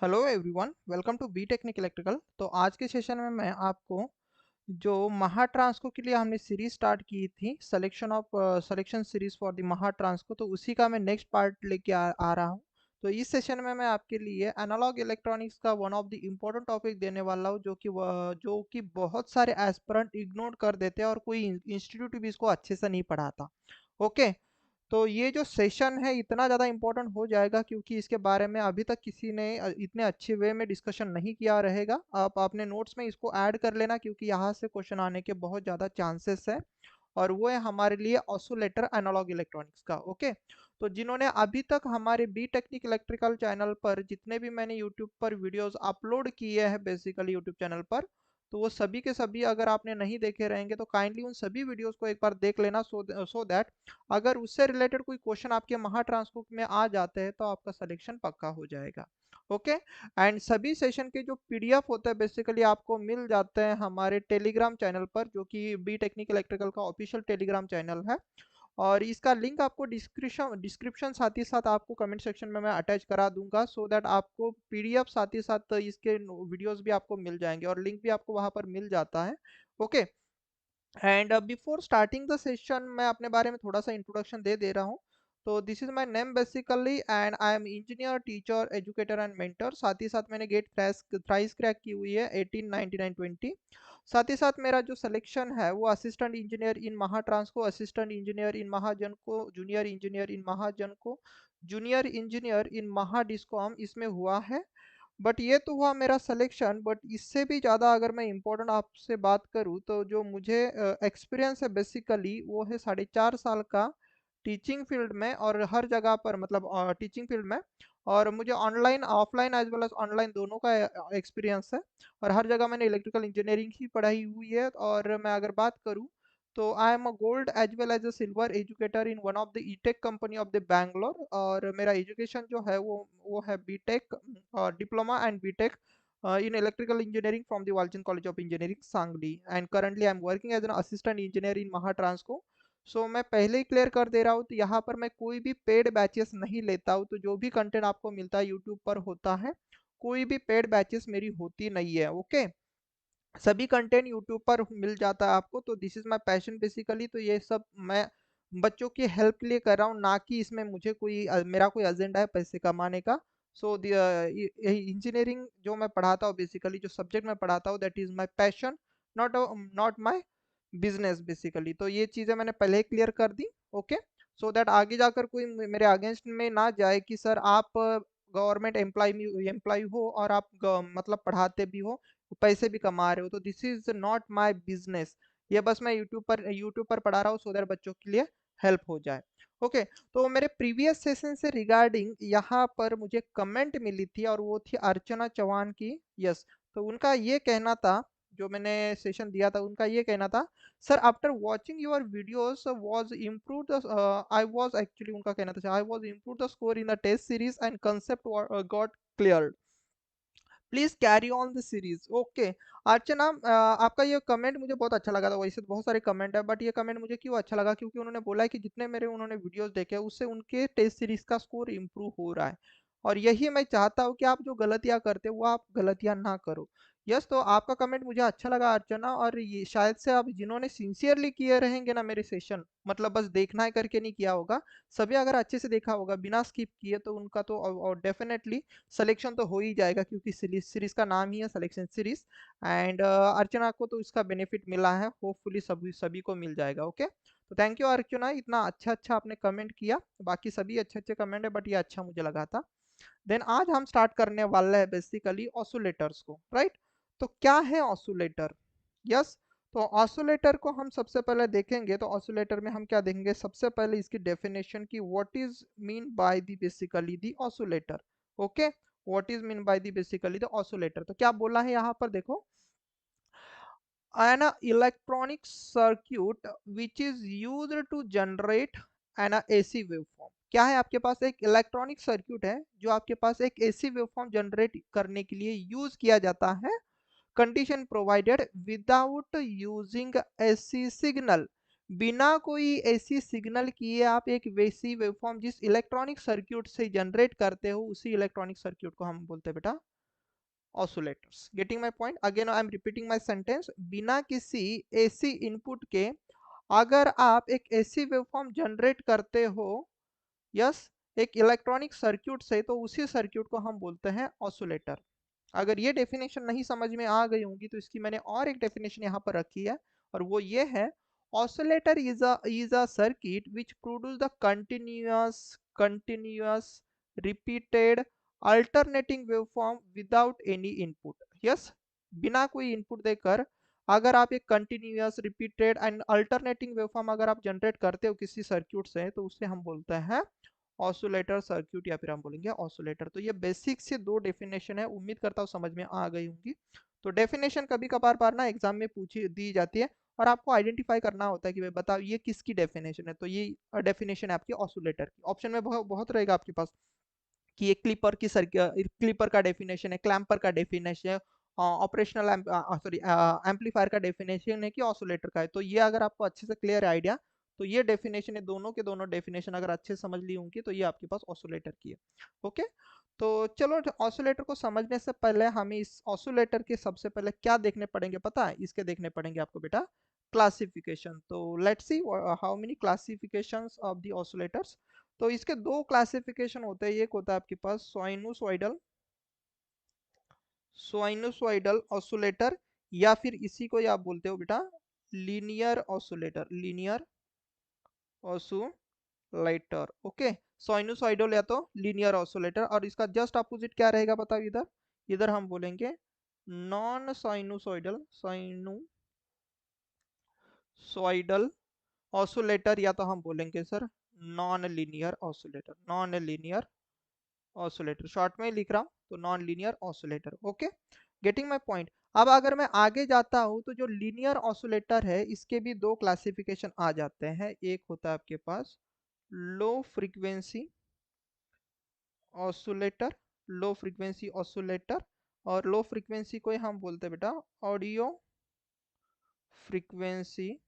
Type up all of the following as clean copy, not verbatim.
Hello everyone, welcome to B technique electrical. तो आज के सेशन में मैं आपको जो महा ट्रांसको के लिए हमने सीरीज स्टार्ट की थी, सिलेक्शन सीरीज फॉर द महा ट्रांसको, तो उसी का मैं नेक्स्ट पार्ट लेके आ रहा हूँ। तो इस सेशन में मैं आपके लिए एनालॉग इलेक्ट्रॉनिक्स का one of the important topic देने वाला हूँ, जो कि बहुत सारे एस्पिरेंट इग्नोर कर देते हैं और कोई इंस्टीट्यूट भी इसको अच्छे से नहीं पढ़ाता। ओके। तो ये जो सेशन है इतना ज़्यादा इम्पोर्टेंट हो जाएगा क्योंकि इसके बारे में अभी तक किसी ने इतने अच्छे वे में डिस्कशन नहीं किया रहेगा। आप अपने नोट्स में इसको ऐड कर लेना क्योंकि यहाँ से क्वेश्चन आने के बहुत ज़्यादा चांसेस है। और वो है हमारे लिए ऑसिलेटर एनालॉग इलेक्ट्रॉनिक्स का। ओके। तो जिन्होंने अभी तक हमारे बी टेक्निक इलेक्ट्रिकल चैनल पर जितने भी मैंने यूट्यूब पर वीडियोस अपलोड किए हैं बेसिकली यूट्यूब चैनल पर, तो वो सभी के सभी अगर आपने नहीं देखे रहेंगे तो काइंडली उन सभी वीडियोस को एक बार देख लेना, सो दैट अगर उससे रिलेटेड कोई क्वेश्चन आपके महा ट्रांसकोप में आ जाते हैं तो आपका सिलेक्शन पक्का हो जाएगा। ओके। एंड सभी सेशन के जो पीडीएफ होते हैं बेसिकली आपको मिल जाते हैं हमारे टेलीग्राम चैनल पर, जो कि बी टेक्निक इलेक्ट्रिकल का ऑफिशियल टेलीग्राम चैनल है। और इसका लिंक आपको डिस्क्रिप्शन डिस्क्रिप्शन साथ ही साथ आपको कमेंट सेक्शन में मैं अटैच करा दूंगा, सो दैट आपको पीडीएफ साथ ही साथ इसके वीडियोस भी आपको मिल जाएंगे और लिंक भी आपको वहां पर मिल जाता है। Okay. And before starting the session मैं अपने बारे में थोड़ा सा इंट्रोडक्शन दे रहा हूँ। तो this is my name basically and I am engineer, teacher, educator and mentor. साथ ही साथ मैंने गेट थ्राइस क्रैक की हुई है 18, 99, 20। साथ ही साथ मेरा जो सिलेक्शन है वो असिस्टेंट इंजीनियर इन महाट्रांस को, असिस्टेंट इंजीनियर इन महाजन को, जूनियर इंजीनियर इन महाजन को, जूनियर इंजीनियर इन महाडिस्कॉम इसमें हुआ है। बट ये तो हुआ मेरा सिलेक्शन, बट इससे भी ज़्यादा अगर मैं इम्पोर्टेंट आपसे बात करूँ तो जो मुझे एक्सपीरियंस है बेसिकली वो है 4.5 साल का टीचिंग फील्ड में, और हर जगह पर मतलब टीचिंग फील्ड में। और मुझे online offline as well as online दोनों का एक्सपीरियंस है। और हर जगह मैंने इलेक्ट्रिकल इंजीनियरिंग ही पढ़ाई हुई है। और मैं अगर बात करूँ तो I am a gold as well as a silver educator in one of the edtech company of the Bangalore. और मेरा एजुकेशन जो है वो है B Tech diploma and B Tech in electrical engineering from the Walchand College of Engineering, Sangli. And currently I'm working as an assistant engineer in Mahatransco. सो मैं पहले ही clear कर दे रहा हूँ, तो यहाँ पर मैं कोई भी पेड बैचेस नहीं लेता हूँ। तो जो भी कंटेंट आपको मिलता है यूट्यूब पर होता है, कोई भी पेड बैचेस मेरी होती नहीं है। ओके। सभी कंटेंट यूट्यूब पर मिल जाता है आपको। तो this is my passion basically. तो ये सब मैं बच्चों की हेल्प के लिए कर रहा हूँ, ना कि इसमें मुझे मेरा कोई एजेंडा है पैसे कमाने का। सो इंजीनियरिंग जो मैं पढ़ाता हूँ बेसिकली, जो सब्जेक्ट मैं पढ़ाता हूँ, that is my passion, not not my business basically. तो ये चीज़ें मैंने पहले ही क्लियर कर दी। ओके। सो दैट आगे जाकर कोई मेरे अगेंस्ट में ना जाए कि सर आप गवर्नमेंट एम्प्लॉय हो और आप मतलब पढ़ाते भी हो, पैसे भी कमा रहे हो, तो this is not my business. ये बस मैं यूट्यूब पर पढ़ा रहा हूँ सो दैट बच्चों के लिए हेल्प हो जाए। ओके। तो मेरे प्रीवियस सेशन से रिगार्डिंग यहाँ पर मुझे कमेंट मिली थी और वो थी अर्चना चौहान की। यस। तो उनका ये कहना था, जो मैंने सेशन दिया था उनका ये कहना था, sir after watching your videos was improve the I was actually, उनका कहना था I was improve the score in the test series and concept got clear, please carry on the series. Okay. Archana, आपका ये कमेंट मुझे बहुत अच्छा लगा था। वैसे तो बहुत सारे कमेंट है, बट ये कमेंट मुझे क्यों अच्छा लगा, क्योंकि उन्होंने बोला है कि जितने मेरे उन्होंने वीडियोस देखे उससे उनके टेस्ट सीरीज का स्कोर इम्प्रूव हो रहा है। और यही मैं चाहता हूँ कि आप जो गलतियां करते हो वो आप गलतियां ना करो। यस। तो आपका कमेंट मुझे अच्छा लगा अर्चना, और ये शायद से आप जिन्होंने सिंसियरली किए रहेंगे ना मेरे सेशन, मतलब बस देखना है करके नहीं किया होगा, सभी अगर अच्छे से देखा होगा बिना स्किप किए, तो उनका तो और डेफिनेटली सिलेक्शन तो हो ही जाएगा, क्योंकि सीरीज का नाम ही है सिलेक्शन सीरीज। एंड अर्चना को तो इसका बेनिफिट मिला है, होपफुली सभी सभी को मिल जाएगा। ओके। तो थैंक यू अर्चना, इतना अच्छा अच्छा आपने कमेंट किया। बाकी सभी अच्छे अच्छे कमेंट है, बट ये अच्छा मुझे लगा था। देन आज हम स्टार्ट करने वाले हैं बेसिकली ऑसिलेटर्स को, राइट। तो क्या है ऑसिलेटर? यस। तो ऑसिलेटर को हम सबसे पहले देखेंगे, तो ऑसिलेटर में हम क्या देखेंगे, सबसे पहले इसकी डेफिनेशन की what is mean by the basically the oscillator. Okay. What is mean by the basically the oscillator, तो क्या बोला है यहाँ पर देखो, an electronic circuit which is used to generate an AC waveform। क्या है, आपके पास एक इलेक्ट्रॉनिक सर्क्यूट है जो आपके पास एक एसी वेवफॉर्म जनरेट करने के लिए यूज किया जाता है। Condition provided without using AC signal, बिना कोई ऐसी सिग्नल किए आप एक वैसी वेवफॉर्म जिस इलेक्ट्रॉनिक सर्क्यूट से जनरेट करते हो उसी इलेक्ट्रॉनिक सर्क्यूट को हम बोलते हैं बेटा oscillators. Getting my point? Again I am repeating my sentence. बिना किसी एसी इनपुट के अगर आप एक एसी वेवफॉर्म जनरेट करते हो, यस, एक इलेक्ट्रॉनिक सर्क्यूट से, तो उसी सर्क्यूट को हम बोलते हैं ऑसिलेटर। अगर ये डेफिनेशन नहीं समझ में आ गई होंगी तो इसकी मैंने और एक डेफिनेशन यहाँ पर रखी है, और वो ये है, oscillator is a circuit which produce the continuous repeated alternating waveform without any input. Yes, बिना कोई इनपुट देकर अगर आप एक continuous repeated and alternating waveform अगर आप जनरेट करते हो किसी सर्क्यूट से, तो उसे हम बोलते हैं ऑसिलेटर सर्क्यूट, या फिर हम बोलेंगे ऑसिलेटर। तो ये बेसिक से दो डेफिनेशन है, उम्मीद करता हूँ समझ में आ गई होंगी। तो डेफिनेशन कभी कभार बार ना एग्जाम में पूछी दी जाती है, और आपको आइडेंटिफाई करना होता है कि भाई बताओ ये किसकी डेफिनेशन है। तो ये डेफिनेशन है आपकी ऑसिलेटर की। ऑप्शन में बहुत रहेगा आपके पास कि ये क्लिपर का डेफिनेशन है, क्लैम्पर का डेफिनेशन है, ऑपरेशनल सॉरी एम्पलीफायर का डेफिनेशन है कि ऑसिलेटर का है। तो ये अगर आपको अच्छे से क्लियर आइडिया, तो ये डेफिनेशन है, दोनों के दोनों डेफिनेशन अगर अच्छे से समझ ली होंगी तो ये आपके पास ऑसिलेटर की है। ओके, तो चलो ऑसिलेटर को समझने से पहले हमें इस ऑसिलेटर के सबसे पहले क्या देखने पड़ेंगे पता है? इसके देखने पड़ेंगे आपको बेटा क्लासिफिकेशन। तो let's see how many classifications of the oscillators. तो इसके दो क्लासिफिकेशन होते हैं, एक होता है आपके पास साइनोसॉइडल ऑसिलेटर, या फिर इसी को ही आप बोलते हो बेटा लीनियर ऑसिलेटर। ओके, साइनोसॉइडल या तो लीनियर ऑसिलेटर, और इसका जस्ट अपोजिट क्या रहेगा बताओ? इधर इधर हम बोलेंगे नॉन साइनोसॉइडल ऑसिलेटर, या तो हम बोलेंगे sir non linear oscillator. Short में लिख रहा हूँ तो non linear oscillator. Okay, getting my point? अब अगर मैं आगे जाता हूँ तो जो लीनियर ऑसिलेटर है इसके भी दो क्लासिफिकेशन आ जाते हैं। एक होता है आपके पास लो फ्रीक्वेंसी ऑसिलेटर, और लो फ्रीक्वेंसी को ही हम बोलते हैं बेटा audio frequency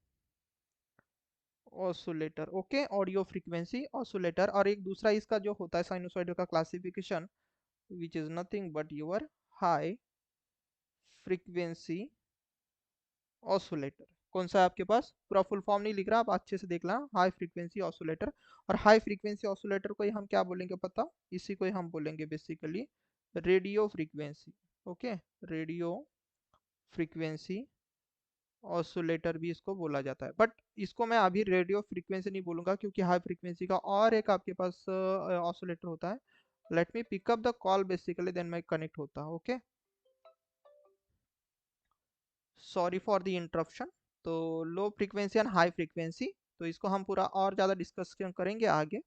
oscillator. Okay, audio frequency oscillator. और एक दूसरा इसका जो होता है साइनोसॉइडल का classification, which is nothing but your high frequency oscillator. कौन सा है आपके पास? पूरा फुल फॉर्म नहीं लिख रहा, आप अच्छे से देख ला, हाई फ्रीक्वेंसी ऑसिलेटर। और हाई फ्रीक्वेंसी ऑसिलेटर को ही हम क्या बोलेंगे पता? इसी को ही हम बोलेंगे basically radio frequency. Okay, radio frequency oscillator भी इसको बोला जाता है, बट इसको मैं अभी रेडियो फ्रीक्वेंसी नहीं बोलूंगा, क्योंकि हाई फ्रीक्वेंसी का और एक आपके पास ऑसिलेटर होता है। Let me pick up the call basically, then मैं कनेक्ट होता हूँ। Okay, sorry for the interruption. तो low frequency and high frequency, तो इसको हम पूरा और ज़्यादा डिस्कशन करेंगे आगे।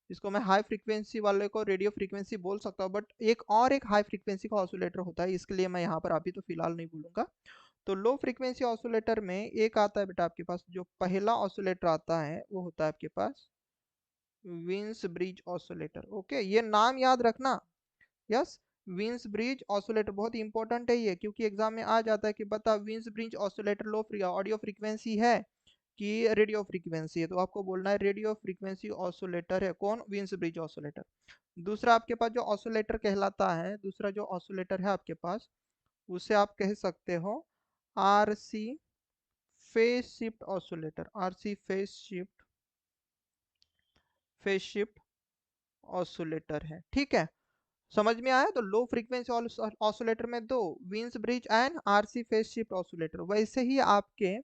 इसको मैं हाई फ्रीक्वेंसी वाले को रेडियो फ्रीक्वेंसी बोल सकता हूँ, बट एक हाई फ्रीक्वेंसी का ऑसिलेटर होता है, इसके लिए मैं यहाँ पर अभी तो फिलहाल नहीं बोलूँगा। तो लो फ्रीक्वेंसी ऑसिलेटर में एक आता है बेटा आपके पास, जो पहला ऑसिलेटर आता है वो होता है आपके पास विंस ब्रिज ऑसिलेटर। ओके, ये नाम याद रखना। यस, विंस ब्रिज ऑसिलेटर बहुत इंपॉर्टेंट है ये, क्योंकि एग्जाम में आ जाता है कि बता विंस ब्रिज ऑसिलेटर लो ऑडियो फ्रीक्वेंसी है कि रेडियो फ्रीक्वेंसी है, तो आपको बोलना है रेडियो फ्रीक्वेंसी ऑसिलेटर है कौन? Wien bridge oscillator. दूसरा आपके पास जो ऑसिलेटर कहलाता है, दूसरा जो ऑसिलेटर है आपके पास, उसे आप कह सकते हो RC phase shift oscillator. RC phase shift oscillator है, ठीक है? समझ में आया? तो लो फ्रीक्वेंसी ऑसिलेटर में दो, Wien bridge and RC phase shift oscillator. वैसे ही आपके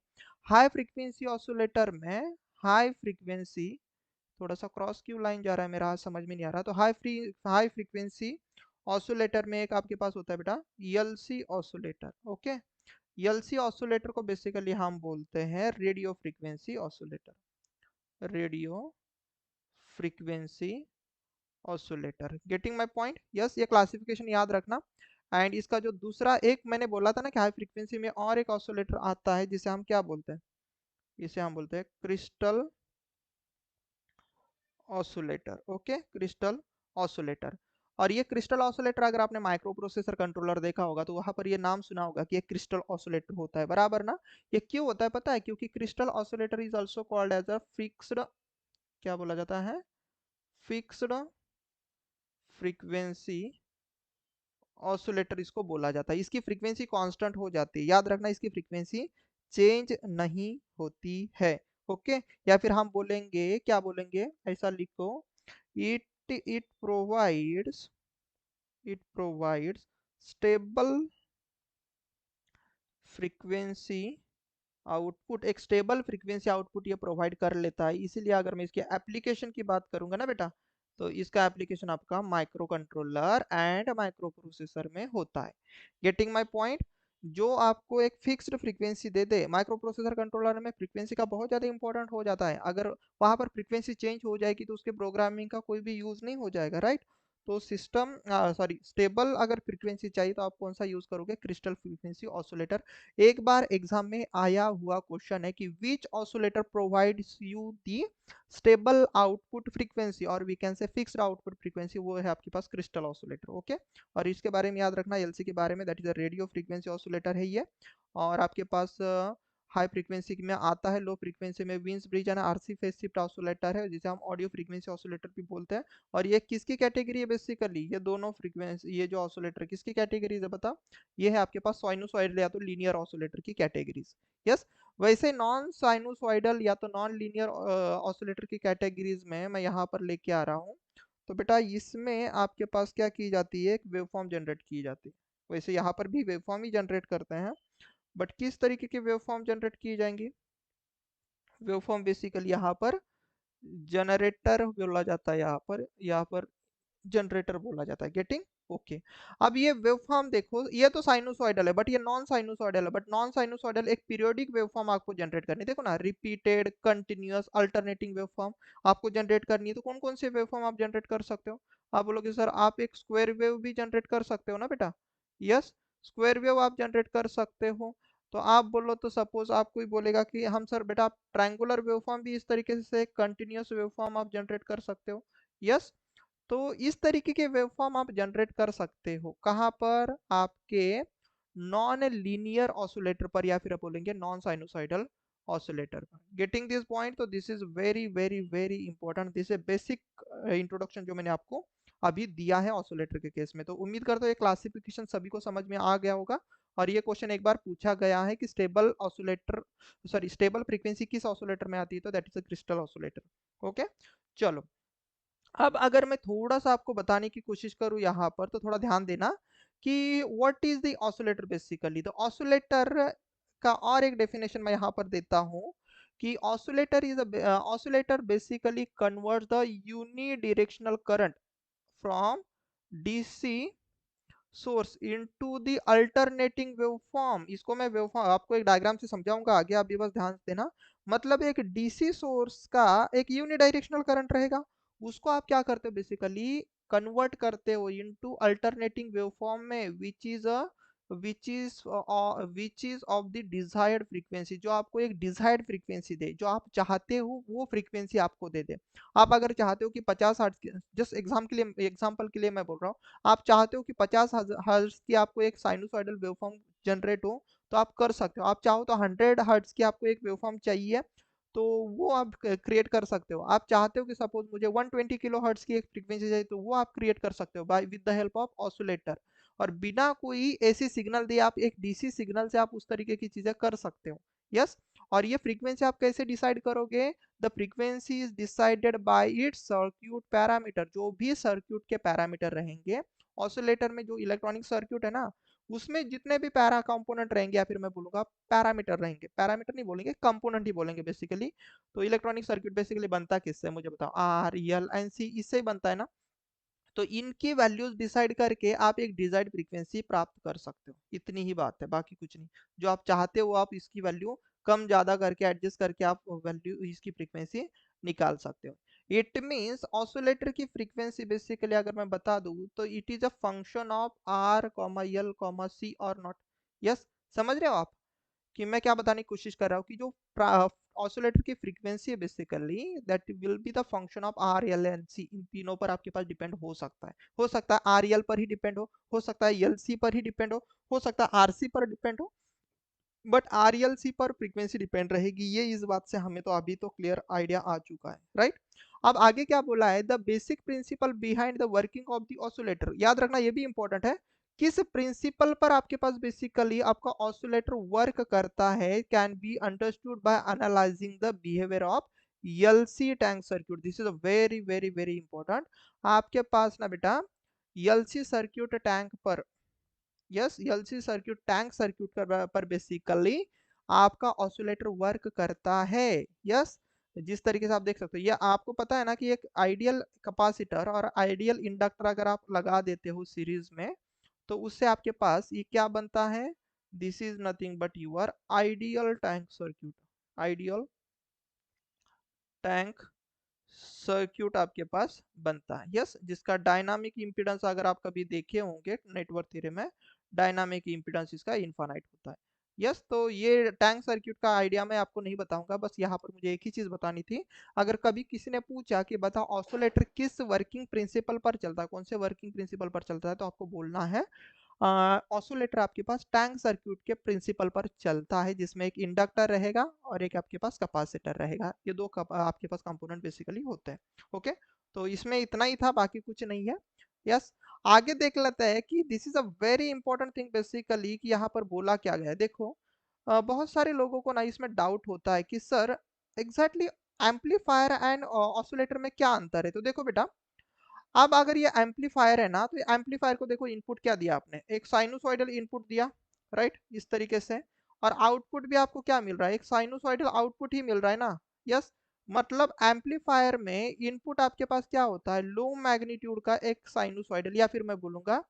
हाई फ्रीक्वेंसी ऑसिलेटर में हाई फ्रीक्वेंसी, थोड़ा सा क्रॉस क्यों लाइन जा रहा है मेरा, समझ में नहीं आ रहा। तो हाई फ्रीक्वेंसी ऑसिलेटर में एक आपके पास होता है बेटा LC oscillator. Okay, LC oscillator को बेसिकली हम बोलते हैं radio frequency oscillator, radio frequency oscillator. Getting my point? Yes, ये क्लासिफिकेशन याद रखना। एंड इसका जो दूसरा एक मैंने बोला था ना कि हाई फ्रीक्वेंसी में और एक ऑसिलेटर आता है जिसे हम क्या बोलते हैं? इसे हम बोलते हैं crystal oscillator. Okay, crystal oscillator. और ये क्रिस्टल ऑसिलेटर अगर आपने माइक्रो प्रोसेसर कंट्रोलर देखा होगा तो वहां पर ये नाम सुना होगा कि ये क्रिस्टल ऑसिलेटर होता है, बराबर ना। ये क्यों होता है पता है? क्योंकि crystal oscillator is also called as a fixed, क्या बोला जाता है, फिक्स्ड फ्रीक्वेंसी ऑसिलेटर इसको बोला जाता है। इसकी फ्रीक्वेंसी कांस्टेंट हो जाती है, याद रखना, इसकी फ्रीक्वेंसी चेंज नहीं होती है। ओके, या फिर हम बोलेंगे, क्या बोलेंगे, ऐसा लिखो, it provides, it provides stable frequency output, एक स्टेबल फ्रीक्वेंसी आउटपुट ये प्रोवाइड कर लेता है। इसीलिए अगर मैं इसके एप्लीकेशन की बात करूंगा ना बेटा, तो इसका एप्लीकेशन आपका micro controller and micro processor में होता है। Getting my point? जो आपको एक फिक्स्ड फ्रीक्वेंसी दे दे, माइक्रो प्रोसेसर कंट्रोलर में फ्रीक्वेंसी का बहुत ज़्यादा इंपॉर्टेंट हो जाता है। अगर वहां पर फ्रीक्वेंसी चेंज हो जाएगी तो उसके प्रोग्रामिंग का कोई भी यूज नहीं हो जाएगा, राइट। तो सिस्टम सॉरी स्टेबल अगर फ्रीक्वेंसी चाहिए तो आप कौन सा यूज करोगे? Crystal frequency oscillator. एक बार एग्जाम में आया हुआ क्वेश्चन है कि which oscillator provides you the stable output frequency और we can say fixed output frequency, वो है आपके पास क्रिस्टल ऑसिलेटर। ओके, और इसके बारे में याद रखना एलसी के बारे में, that is a radio frequency oscillator है ये। और आपके पास हाई फ्रीक्वेंसी में आता है, लो फ्रीक्वेंसी में Wien bridge and RC phase shift oscillator है, जिसे हम ऑडियो फ्रीक्वेंसी ऑसिलेटर भी बोलते हैं। और ये किसकी कैटेगरी है? बेसिकली ये दोनों फ्रीक्वेंसी, ये जो ऑसिलेटर किसकी कैटेगरीज है बता? ये है आपके पास साइनोसॉइडल या तो लीनियर ऑसिलेटर की कैटेगरीज। यस, वैसे नॉन साइनोसॉइडल या तो नॉन लीनियर ऑसिलेटर की कैटेगरीज में मैं यहाँ पर लेके आ रहा हूँ। तो बेटा इसमें आपके पास क्या की जाती है? एक वेवफॉर्म जनरेट की जाती है। वैसे यहाँ पर भी वेवफॉर्म ही जनरेट करते हैं, बट किस तरीके की वेवफॉर्म जनरेट की जाएंगी? वेवफॉर्म बेसिकली यहाँ पर जनरेटर बोला जाता है, यहाँ पर जनरेटर बोला जाता है। गेटिंग? ओके। अब ये वेवफॉर्म देखो, ये तो साइनोसॉइडल है बट ये नॉन साइनोसॉइडल है, बट नॉन साइनोसॉइडल एक पीरियोडिक वेवफॉर्म आपको जनरेट करनी है। देखो ना, रिपीटेड, कंटिन्यूअस, अल्टरनेटिंग वेवफॉर्म आपको जनरेट करनी है। तो कौन कौन से वेवफॉर्म आप जनरेट कर सकते हो? आप बोलोगे सर आप एक स्क्वायर वेव भी जनरेट कर सकते हो ना बेटा। यस, स्क्वायर वेव आप जनरेट कर सकते हो। तो आप बोलो, तो सपोज आप कोई बोलेगा कि हम सर बेटा आप ट्रायंगुलर वेवफॉर्म भी इस तरीके से कंटिन्यूअस वेवफॉर्म आप जनरेट कर सकते हो। यस, तो इस तरीके के वेवफॉर्म आप जनरेट कर सकते हो कहाँ पर? आपके नॉन लीनियर ऑसिलेटर पर, या फिर आप बोलेंगे नॉन साइनोसॉइडल ऑसिलेटर पर। Getting this point? तो this is very very very important, this is basic introduction जो मैंने आपको अभी दिया है ऑसिलेटर के केस में। तो उम्मीद करता हूँ ये क्लासिफिकेशन सभी को समझ में आ गया होगा। और ये क्वेश्चन एक बार पूछा गया है कि stable oscillator, sorry stable frequency किस ऑसिलेटर में आती है? तो that is a crystal oscillator. Okay, चलो। अब अगर मैं थोड़ा सा आपको बताने की कोशिश करूं यहाँ पर, तो थोड़ा ध्यान देना कि what is the oscillator basically. तो ऑसिलेटर का और एक डेफिनेशन मैं यहाँ पर देता हूँ कि oscillator is oscillator basically converts the unidirectional current from DC source into the alternating waveform. इसको मैं वेवफॉर्म आपको एक डायग्राम से समझाऊंगा आगे, आप भी बस ध्यान देना। मतलब एक डीसी सोर्स का एक यूनिडायरेक्शनल करंट रहेगा, उसको आप क्या करते हो? बेसिकली कन्वर्ट करते हो इनटू अल्टरनेटिंग वेवफॉर्म में, which is of the desired frequency, जो आपको एक डिजायर्ड फ्रीक्वेंसी दे, जो आप चाहते हो वो फ्रीक्वेंसी आपको दे दे। आप अगर चाहते हो कि 50 हर्ट्ज, जस्ट एग्जाम्पल के लिए मैं बोल रहा हूँ, आप चाहते हो कि 50 हर्ट्ज की आपको एक साइनोसॉइडल वेवफॉर्म जनरेट हो, तो आप कर सकते हो। आप चाहो तो 100 हर्ट्ज की आपको एक वेवफॉर्म चाहिए, तो वो आप क्रिएट कर सकते हो। आप चाहते हो कि सपोज मुझे 120 किलो हर्ट्ज की एक फ्रीक्वेंसी चाहिए, तो वो आप क्रिएट कर सकते हो by with the help of oscillator. और बिना कोई ऐसी सिग्नल दिए आप एक डीसी सिग्नल से आप उस तरीके की चीजें कर सकते हो। यस, और ये फ्रीक्वेंसी आप कैसे डिसाइड करोगे? The frequency is decided by it's circuit parameter, जो भी सर्क्यूट के पैरामीटर रहेंगे ऑसिलेटर में, जो इलेक्ट्रॉनिक सर्क्यूट है ना, उसमें जितने भी पैरा कंपोनेंट रहेंगे, या फिर मैं बोलूंगा पैरामीटर रहेंगे, पैरामीटर नहीं बोलेंगे, कंपोनेंट ही बोलेंगे बेसिकली। तो इलेक्ट्रॉनिक सर्क्यूट बेसिकली बनता किससे मुझे बताओ? आर, एल एंड सी, इससे ही बनता है ना। तो इनकी वैल्यूज डिसाइड करके आप एक डिजायर्ड फ्रीक्वेंसी प्राप्त कर सकते हो, इतनी ही बात है, बाकी कुछ नहीं। जो आप चाहते हो आप इसकी वैल्यू कम ज्यादा करके एडजस्ट करके आप वैल्यू इसकी फ्रीक्वेंसी निकाल सकते हो। इट मीन्स ऑसिलेटर की फ्रीक्वेंसी बेसिकली अगर मैं बता दूं, तो it is a function of R comma L comma C और नॉट। यस, समझ रहे हो आप कि मैं क्या बताने की कोशिश कर रहा हूँ? कि जो ऑसिलेटर की फ्रीक्वेंसी है basically that will be the function of R L and C. इन तीनों पर आपके पास डिपेंड हो सकता है आर एल पर ही डिपेंड हो सकता है एल सी पर ही डिपेंड हो सकता है आर सी पर डिपेंड हो, बट आर एल सी पर फ्रीक्वेंसी डिपेंड रहेगी। ये इस बात से हमें तो अभी तो क्लियर आइडिया आ चुका है, राइट। अब आगे क्या बोला है, the basic principle behind the working of the oscillator. याद रखना ये भी इंपॉर्टेंट है, किस प्रिंसिपल पर आपके पास बेसिकली आपका ऑसिलेटर वर्क करता है can be understood by analysing the behaviour of LC tank circuit. This is a very very very important. आपके पास ना बेटा एलसी सर्किट टैंक पर, yes LC circuit tank circuit पर बेसिकली आपका ऑसिलेटर वर्क करता है। यस जिस तरीके से आप देख सकते हो, ये आपको पता है ना कि एक आइडियल कैपेसिटर और आइडियल इंडक्टर अगर आप लगा देते हो सीरीज में, तो उससे आपके पास ये क्या बनता है, this is nothing but your ideal tank circuit. Ideal tank circuit आपके पास बनता है। यस जिसका डायनामिक इंपीडेंस अगर आप कभी देखे होंगे नेटवर्क थ्योरी में, डायनामिक इंपीडेंस इसका इनफाइनाइट होता है। यस तो ये टैंक सर्किट का आइडिया मैं आपको नहीं बताऊंगा, बस यहाँ पर मुझे एक ही चीज बतानी थी। अगर कभी किसी ने पूछा कि बता ऑसिलेटर किस वर्किंग प्रिंसिपल पर चलता है, कौन से वर्किंग प्रिंसिपल पर चलता है, तो आपको बोलना है ऑसिलेटर आपके पास टैंक सर्किट के प्रिंसिपल पर चलता है, जिसमें एक इंडक्टर रहेगा और एक आपके पास कैपेसिटर रहेगा। ये दो आपके पास कंपोनेंट बेसिकली होते हैं। ओके तो इसमें इतना ही था, बाकी कुछ नहीं है। यस आगे देख लेते हैं कि this is a very important thing basically कि यहाँ पर बोला क्या गया है। देखो बहुत सारे लोगों को ना इसमें डाउट होता है कि sir exactly amplifier and oscillator में क्या अंतर है। तो देखो बेटा, अब अगर ये एम्पलीफायर है ना, तो एम्पलीफायर को देखो इनपुट क्या दिया आपने, एक साइनोसॉइडल इनपुट दिया, राइट इस तरीके से, और आउटपुट भी आपको क्या मिल रहा है, एक साइनोसॉइडल आउटपुट ही मिल रहा है ना। यस मतलब एम्पलीफायर में इनपुट आपके पास क्या होता है, लो मैग्नीट्यूड का एक साइनोसॉइडल, या फिर मैं बोलूंगा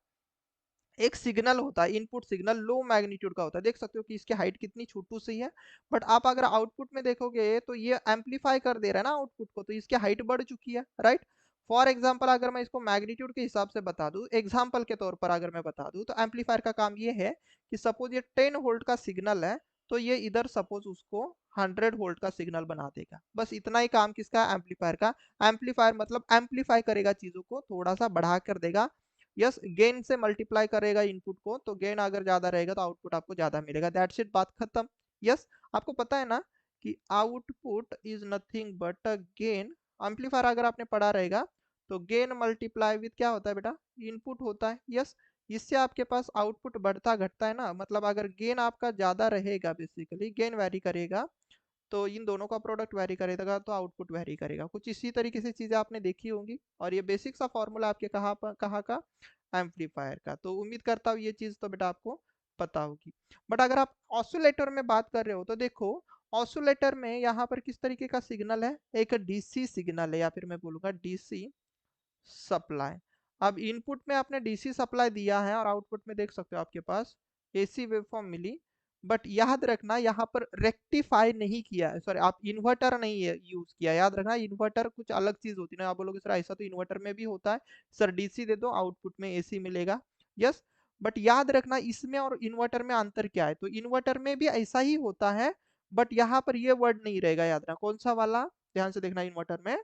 एक सिग्नल होता है, इनपुट सिग्नल लो मैग्नीट्यूड का होता है। देख सकते हो कि इसकी हाइट कितनी छोटू सी है, बट आप अगर आउटपुट में देखोगे तो ये एम्पलीफाई कर दे रहा है ना आउटपुट को, तो इसकी हाइट बढ़ चुकी है, राइट। फॉर एग्जाम्पल अगर मैं इसको मैग्नीट्यूड के हिसाब से बता दूं, एग्जाम्पल के तौर पर अगर मैं बता दूं, तो एम्पलीफायर का काम ये है कि सपोज ये 10 वोल्ट का सिग्नल है, तो ये इधर सपोज उसको 100 वोल्ट का सिग्नल बना देगा। बस इतना ही काम किसका, एम्पलीफायर का। एम्पलीफायर मतलब एम्पलीफाई करेगा चीजों को, थोड़ा सा बढ़ा कर देगा। यस गेन से मल्टीप्लाई करेगा इनपुट को, तो गेन अगर ज्यादा रहेगा तो आउटपुट आपको ज्यादा मिलेगा, दैट्स इट, बात खत्म। यस आपको पता है ना कि output is nothing but a gain. Amplifier अगर आपने पढ़ा रहेगा तो गेन मल्टीप्लाई विथ क्या होता है बेटा, इनपुट होता है। यस इससे आपके पास आउटपुट बढ़ता घटता है ना, मतलब अगर गेन आपका ज्यादा रहेगा, बेसिकली गेन वैरी करेगा, तो इन दोनों का प्रोडक्ट वेरी करेगा तो आउटपुट वेरी करेगा। कुछ इसी तरीके से चीजें आपने देखी होंगी, और ये बेसिक सा फॉर्मूला आपके कहाँ का, एम्पलीफायर का। तो उम्मीद करता हूँ ये चीज तो बेटा आपको पता होगी। बट अगर आप ऑसिलेटर में बात कर रहे हो, तो देखो ऑसिलेटर में यहाँ पर किस तरीके का सिग्नल है, एक डीसी सिग्नल है, या फिर मैं बोलूंगा डीसी सप्लाई। अब इनपुट में आपने डीसी सप्लाई दिया है और आउटपुट में देख सकते हो आपके पास एसी वेवफॉर्म मिली। बट याद रखना यहाँ पर रेक्टिफाई नहीं किया है, सॉरी आप इन्वर्टर नहीं यूज किया, याद रखना इन्वर्टर कुछ अलग चीज होती है ना। आप बोलोगे सर ऐसा तो इन्वर्टर में भी होता है, सर डीसी दे दो आउटपुट में एसी मिलेगा। यस बट याद रखना इसमें और इन्वर्टर में अंतर क्या है, तो इन्वर्टर में भी ऐसा ही होता है, बट यहाँ पर ये वर्ड नहीं रहेगा। याद रखना कौन सा वाला, ध्यान से देखना, इन्वर्टर में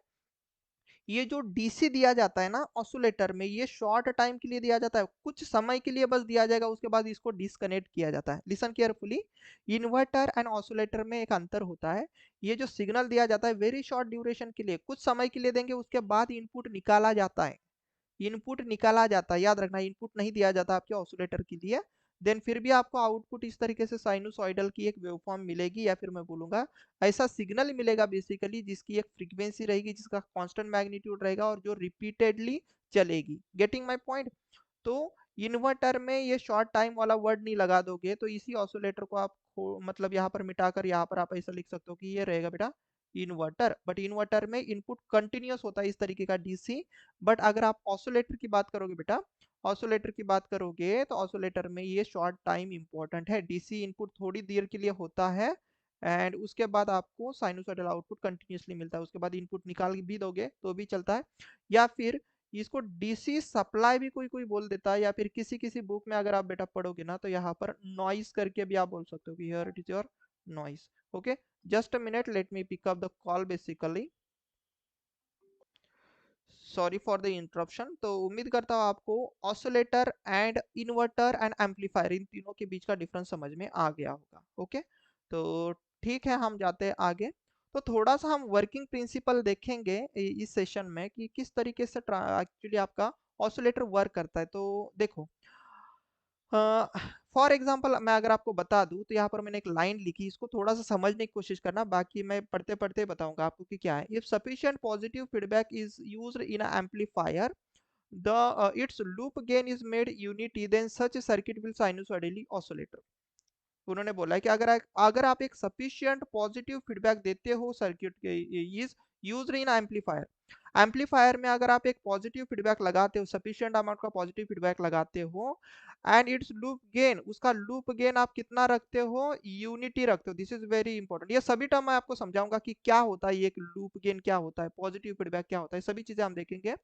ये जो डीसी दिया जाता है ना ऑसिलेटर में, ये शॉर्ट टाइम के लिए दिया जाता है, कुछ समय के लिए बस दिया जाएगा, उसके बाद इसको डिस्कनेक्ट किया जाता है। Listen carefully, inverter and oscillator में एक अंतर होता है। ये जो सिग्नल दिया जाता है वेरी शॉर्ट ड्यूरेशन के लिए, कुछ समय के लिए देंगे, उसके बाद इनपुट निकाला जाता है। इनपुट निकाला जाता है, याद रखना इनपुट नहीं दिया जाता आपके ऑसिलेटर के लिए। देन फिर भी आपको आउटपुट इस तरीके से साइनोसॉइडल की एक वेवफॉर्म मिलेगी, या फिर मैं बोलूंगा ऐसा सिग्नल मिलेगा बेसिकली, जिसकी एक फ्रीक्वेंसी रहेगी, जिसका कांस्टेंट मैग्नीट्यूड रहेगा और जो रिपीटेडली चलेगी। Getting my point. तो इन्वर्टर में ये शॉर्ट टाइम वाला वर्ड नहीं लगा दोगे, तो इसी ऑसिलेटर को आप मतलब यहाँ पर मिटाकर यहाँ पर आप ऐसा लिख सकते हो कि ये रहेगा बेटा इन्वर्टर। बट इन्वर्टर में इनपुट कंटिन्यूअस होता है इस तरीके का डीसी। बट अगर आप ऑसिलेटर की बात करोगे बेटा, ऑसिलेटर की बात करोगे तो ऑसिलेटर में ये शॉर्ट टाइम इंपॉर्टेंट है, डीसी इनपुट थोड़ी देर के लिए होता है, एंड उसके बाद आपको साइनोसॉइडल आउटपुट कंटिन्यूअसली मिलता है। उसके बाद इनपुट निकाल भी दोगे तो भी चलता है, या फिर इसको डीसी सप्लाई भी कोई कोई बोल देता है, या फिर किसी किसी बुक में अगर आप बेटा पढ़ोगे ना, तो यहाँ पर नॉइस करके भी आप बोल सकते हो कि here it is your noise. Okay, just a minute, let me pick up the call basically. Sorry for the interruption. तो उम्मीद करता हूँ आपको oscillator and inverter and amplifier इन तीनों के बीच का डिफरेंस समझ में आ गया होगा। ओके, तो ठीक है, हम जाते हैं आगे। तो थोड़ा सा हम वर्किंग प्रिंसिपल देखेंगे इस सेशन में कि किस तरीके से एक्चुअली आपका ऑसिलेटर वर्क करता है। तो देखो, फॉर एग्जाम्पल मैं अगर आपको बता दूं, तो यहाँ पर मैंने एक लाइन लिखी, इसको थोड़ा सा समझने की कोशिश करना, बाकी मैं पढ़ते पढ़ते बताऊंगा आपको कि क्या है। If sufficient positive feedback is used in a amplifier, the its loop gain is made unity, then such a circuit will sinusoidally oscillate। उन्होंने बोला है कि अगर आप एक सफिशिएंट पॉजिटिव फीडबैक देते हो सर्किट के, is used in amplifier, amplifier में अगर आप एक पॉजिटिव फीडबैक लगाते हो, सफिशिएंट अमाउंट का पॉजिटिव फीडबैक लगाते हो, एंड इट्स लूप गेन, उसका लूप गेन आप कितना रखते हो, यूनिटी रखते हो। This is very important. ये सभी टर्म मैं आपको समझाऊंगा कि क्या होता है, एक लूप गेन क्या होता है, पॉजिटिव फीडबैक क्या होता है, सभी चीजें हम देखेंगे।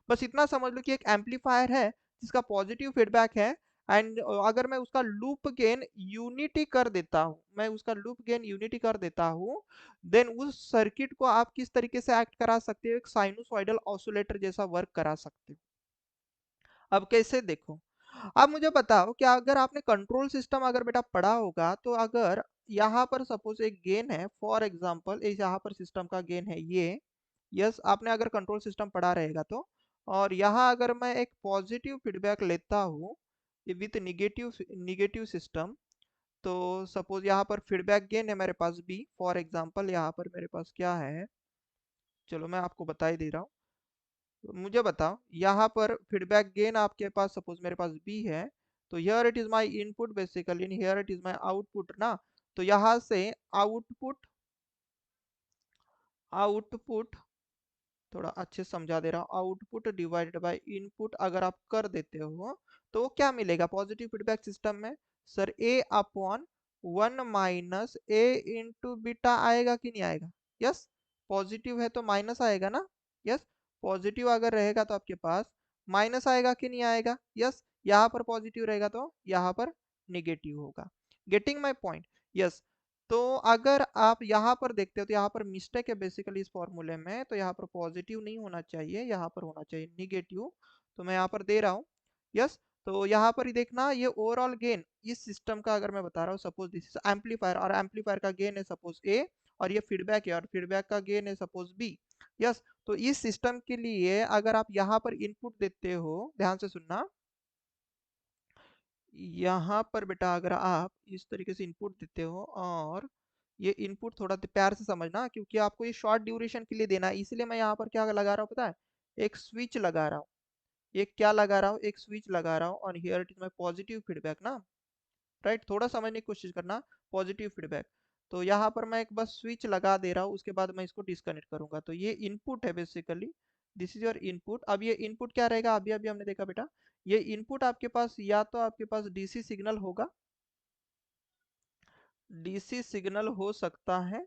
बस इतना समझ लो कि एक एम्पलीफायर है जिसका पॉजिटिव फीडबैक है, एंड अगर मैं उसका लूप गेन यूनिटी कर देता हूं, मैं उसका लूप गेन यूनिटी कर देता हूं, देन उस सर्किट को आप किस तरीके से एक्ट करा सकते हो, एक साइनोसॉइडल ऑसिलेटर जैसा वर्क करा सकते हो। अब कैसे, देखो, अब मुझे बताओ कि अगर आपने कंट्रोल सिस्टम अगर बेटा पढ़ा होगा, तो अगर यहाँ पर सपोज एक गेन है, फॉर एग्जांपल इस यहाँ पर सिस्टम का गेन है ये, यस, आपने अगर कंट्रोल सिस्टम पढ़ा रहेगा तो, और यहाँ अगर मैं एक पॉजिटिव फीडबैक लेता हूँ विथ निगेटिव निगेटिव सिस्टम, तो सपोज यहाँ पर फीडबैक गेन है मेरे पास बी, फॉर एग्जांपल यहाँ पर मेरे पास क्या है, चलो मैं आपको बता ही दे रहा हूँ। तो मुझे बताओ, यहाँ पर फीडबैक गेन आपके पास सपोज मेरे पास बी है, तो here it is my input basically, and here it is my output ना। तो यहाँ से आउटपुट, आउटपुट थोड़ा अच्छे से समझा दे रहा हूँ, आउटपुट डिवाइडेड बाय इनपुट अगर आप कर देते हो, तो वो क्या मिलेगा पॉजिटिव फीडबैक सिस्टम में, सर ए अपॉन 1 - ए इंटू बीटा आएगा कि नहीं आएगा, यस। पॉजिटिव है तो माइनस आएगा ना, यस। पॉजिटिव अगर रहेगा तो आपके पास माइनस आएगा कि नहीं आएगा, यस। यहाँ पर पॉजिटिव रहेगा तो यहाँ पर निगेटिव होगा। Getting my point, yes. तो अगर आप यहाँ पर देखते हो, तो यहाँ पर मिस्टेक है बेसिकली इस फॉर्मूले में, तो यहाँ पर पॉजिटिव नहीं होना चाहिए, यहाँ पर होना चाहिए निगेटिव। तो मैं यहाँ पर दे रहा हूँ, यस। तो यहाँ पर ही देखना, ये ओवरऑल गेन इस सिस्टम का अगर मैं बता रहा हूँ, सपोज दिस इज एम्पलीफायर, और एम्पलीफायर का गेन है सपोज ए, और ये फीडबैक है, और फीडबैक का गेन है सपोज बी, यस। तो इस सिस्टम के लिए अगर आप यहाँ पर इनपुट देते हो, ध्यान से सुनना, यहाँ पर बेटा अगर आप इस तरीके से इनपुट देते हो, और ये इनपुट थोड़ा प्यार से समझना, क्योंकि आपको ये शॉर्ट ड्यूरेशन के लिए देना है, इसलिए मैं यहाँ पर क्या लगा रहा हूँ पता है, एक स्विच लगा रहा हूँ। ये क्या लगा रहा हूँ, एक स्विच लगा रहा हूँ, और here it is my positive feedback ना, राइट। थोड़ा समझने की कोशिश करना, पॉजिटिव फीडबैक। तो यहाँ पर मैं एक बस स्विच लगा दे रहा हूँ, उसके बाद मैं इसको डिस्कनेक्ट करूंगा। तो ये इनपुट है basically, this is your input. अब ये इनपुट क्या रहेगा, अभी अभी हमने देखा बेटा, ये इनपुट आपके पास या तो आपके पास डीसी सिग्नल होगा, डीसी सिग्नल हो सकता है,